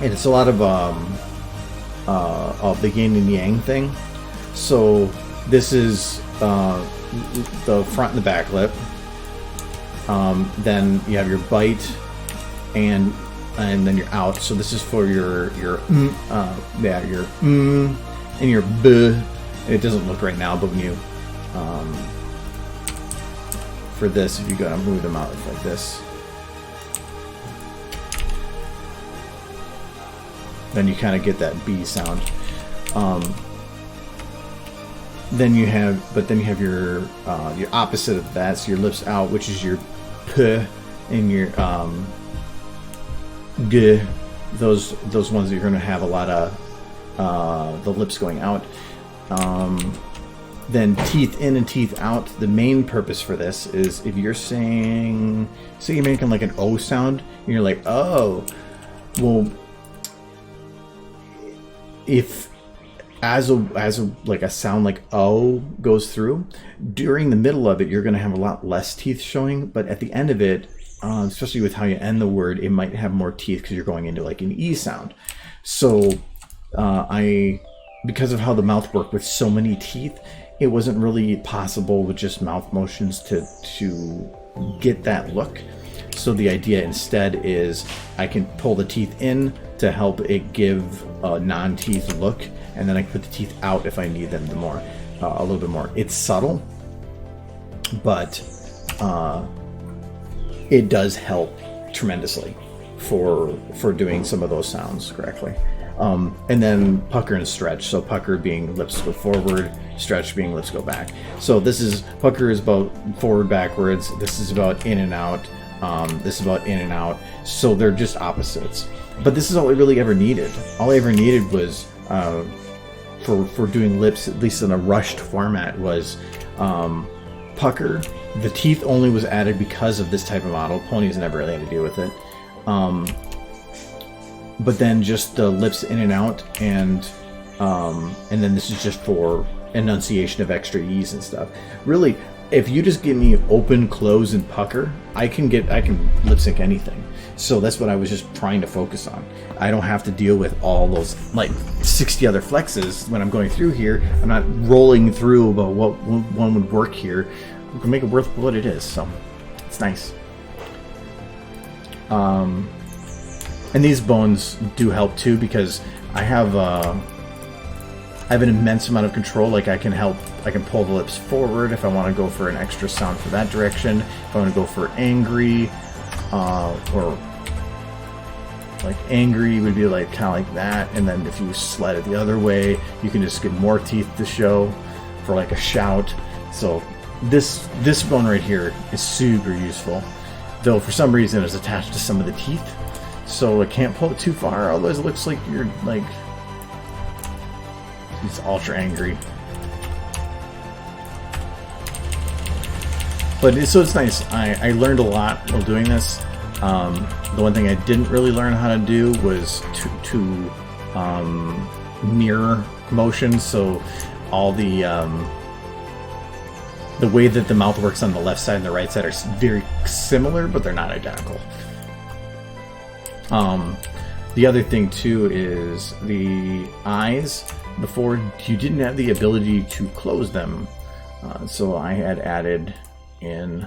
and it's a lot of the yin and yang thing. So this is the front and the back lip. Then you have your bite, and then you're out. So this is for your and your b. It doesn't look right now, but when you for this, if you gotta move them out like this, then you kind of get that B sound. Then you have your opposite of that, so your lips out, which is your p, and your g. Those ones that you're going to have a lot of the lips going out. Then teeth in and teeth out. The main purpose for this is if you're saying, say you're making like an O sound, and you're like, oh, well, if as a like a sound like O goes through, during the middle of it, you're going to have a lot less teeth showing, but at the end of it, especially with how you end the word, it might have more teeth because you're going into like an E sound. So because of how the mouth worked with so many teeth, it wasn't really possible with just mouth motions to get that look. So the idea instead is I can pull the teeth in to help it give a non-teeth look, and then I can put the teeth out if I need them a little bit more. It's subtle, but it does help tremendously for doing some of those sounds correctly. And then pucker and stretch. So pucker being lips go forward, stretch being lips go back. So pucker is about forward, backwards. This is about in and out. This is about in and out. So they're just opposites. But this is all I really ever needed. All I ever needed was for doing lips, at least in a rushed format, was pucker. The teeth only was added because of this type of model. Ponies never really had to deal with it. But then just the lips in and out, and then this is just for enunciation of extra E's and stuff. Really, if you just give me open, close, and pucker, I can lip sync anything. So that's what I was just trying to focus on. I don't have to deal with all those like 60 other flexes when I'm going through here. I'm not rolling through about what one would work here. We can make it worth what it is. So it's nice. And these bones do help too, because I have an immense amount of control. Like I can pull the lips forward if I want to go for an extra sound for that direction. If I want to go for angry, or like angry would be like kind of like that. And then if you slide it the other way, you can just get more teeth to show for like a shout. So this bone right here is super useful, though for some reason it's attached to some of the teeth. So I can't pull it too far, otherwise it looks like you're like, he's ultra angry. But so it's nice. I learned a lot while doing this. The one thing I didn't really learn how to do was to mirror motion. So all the way that the mouth works on the left side and the right side are very similar, but they're not identical. The other thing too is the eyes. Before, you didn't have the ability to close them, so I had added in,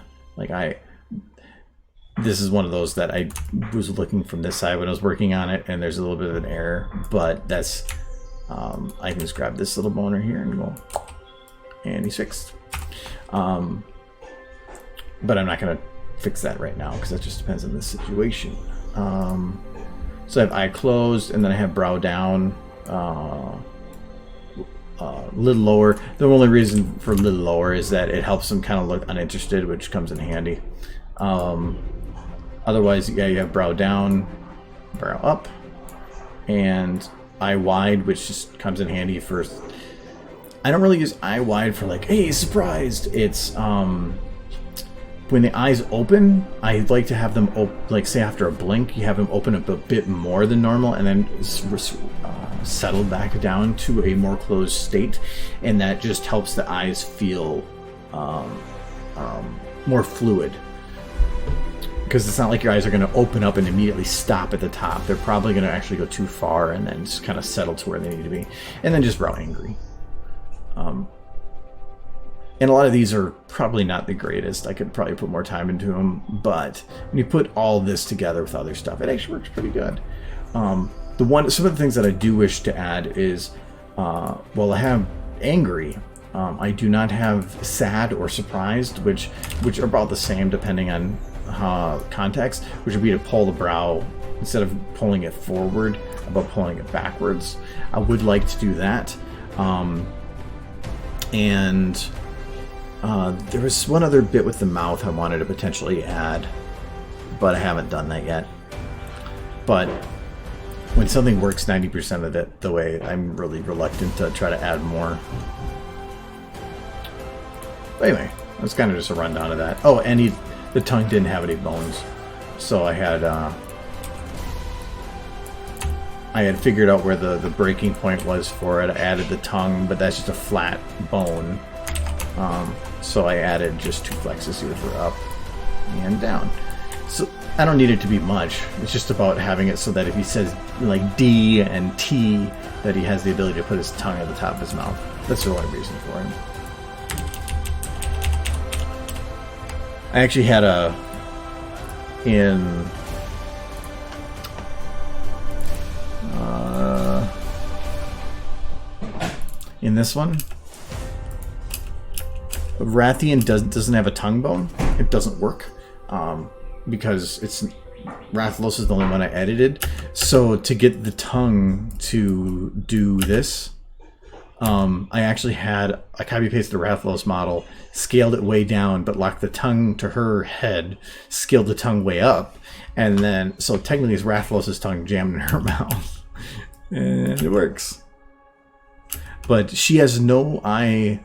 this is one of those that I was looking from this side when I was working on it, and there's a little bit of an error, but that's, I can just grab this little bone right here and go, and he's fixed. But I'm not going to fix that right now, because that just depends on the situation. So I have eye closed, and then I have brow down, little lower. The only reason for little lower is that it helps them kind of look uninterested, which comes in handy. Otherwise, yeah, you have brow down, brow up, and eye wide, which just comes in handy for. I don't really use eye wide for like, hey, surprised. It's when the eyes open, I like to have them like say after a blink, you have them open up a bit more than normal, and then settle back down to a more closed state, and that just helps the eyes feel more fluid. Because it's not like your eyes are going to open up and immediately stop at the top. They're probably going to actually go too far and then just kind of settle to where they need to be, and then just brow angry. And a lot of these are probably not the greatest. I could probably put more time into them, but when you put all this together with other stuff, it actually works pretty good. Some of the things that I do wish to add is, well, I have angry. I do not have sad or surprised, which are about the same depending on context, which would be to pull the brow instead of pulling it forward, about pulling it backwards. I would like to do that. There was one other bit with the mouth I wanted to potentially add, but I haven't done that yet. But when something works 90% of it the way, I'm really reluctant to try to add more. But anyway, that's kind of just a rundown of that. Oh, and the tongue didn't have any bones, so I had figured out where the breaking point was for it. I added the tongue, but that's just a flat bone. So I added just 2 flexes here for up and down. So I don't need it to be much. It's just about having it so that if he says like D and T, that he has the ability to put his tongue at the top of his mouth. That's the only reason for him. I actually had in this one, Rathian doesn't have a tongue bone. It doesn't work because Rathalos is the only one I edited. So to get the tongue to do this, I actually had I copy pasted the Rathalos model, scaled it way down, but locked the tongue to her head, scaled the tongue way up, and then so technically it's Rathalos' tongue jammed in her mouth, and it works. But she has no eye.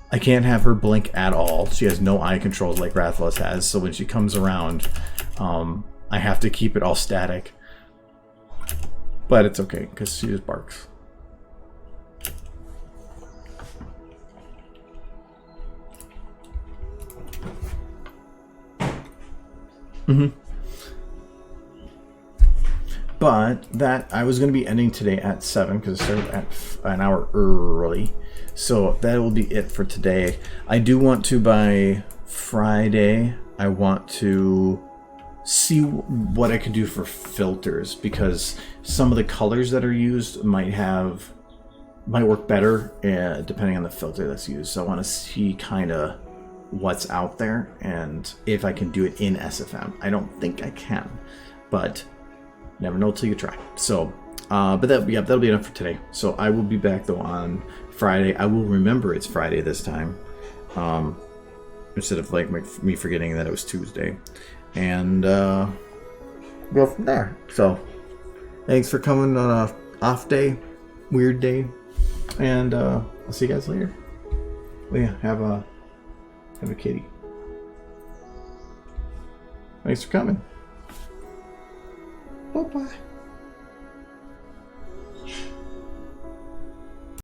I can't have her blink at all. She has no eye controls like Rathalos has. So when she comes around, I have to keep it all static. But it's okay because she just barks. But that I was going to be ending today at 7 because it started at an hour early. So that will be it for today. I do want to, by Friday, I want to see what I can do for filters, because some of the colors that are used might work better depending on the filter that's used. So I want to see kind of what's out there and if I can do it in SFM. I don't think I can, but never know till you try. So, but that'll be enough for today. So I will be back though on Friday. I will remember it's Friday this time, instead of like me forgetting that it was Tuesday, and go from there. So, thanks for coming on a off day, weird day, and I'll see you guys later. Well, yeah, have a kitty. Thanks for coming. Bye-bye.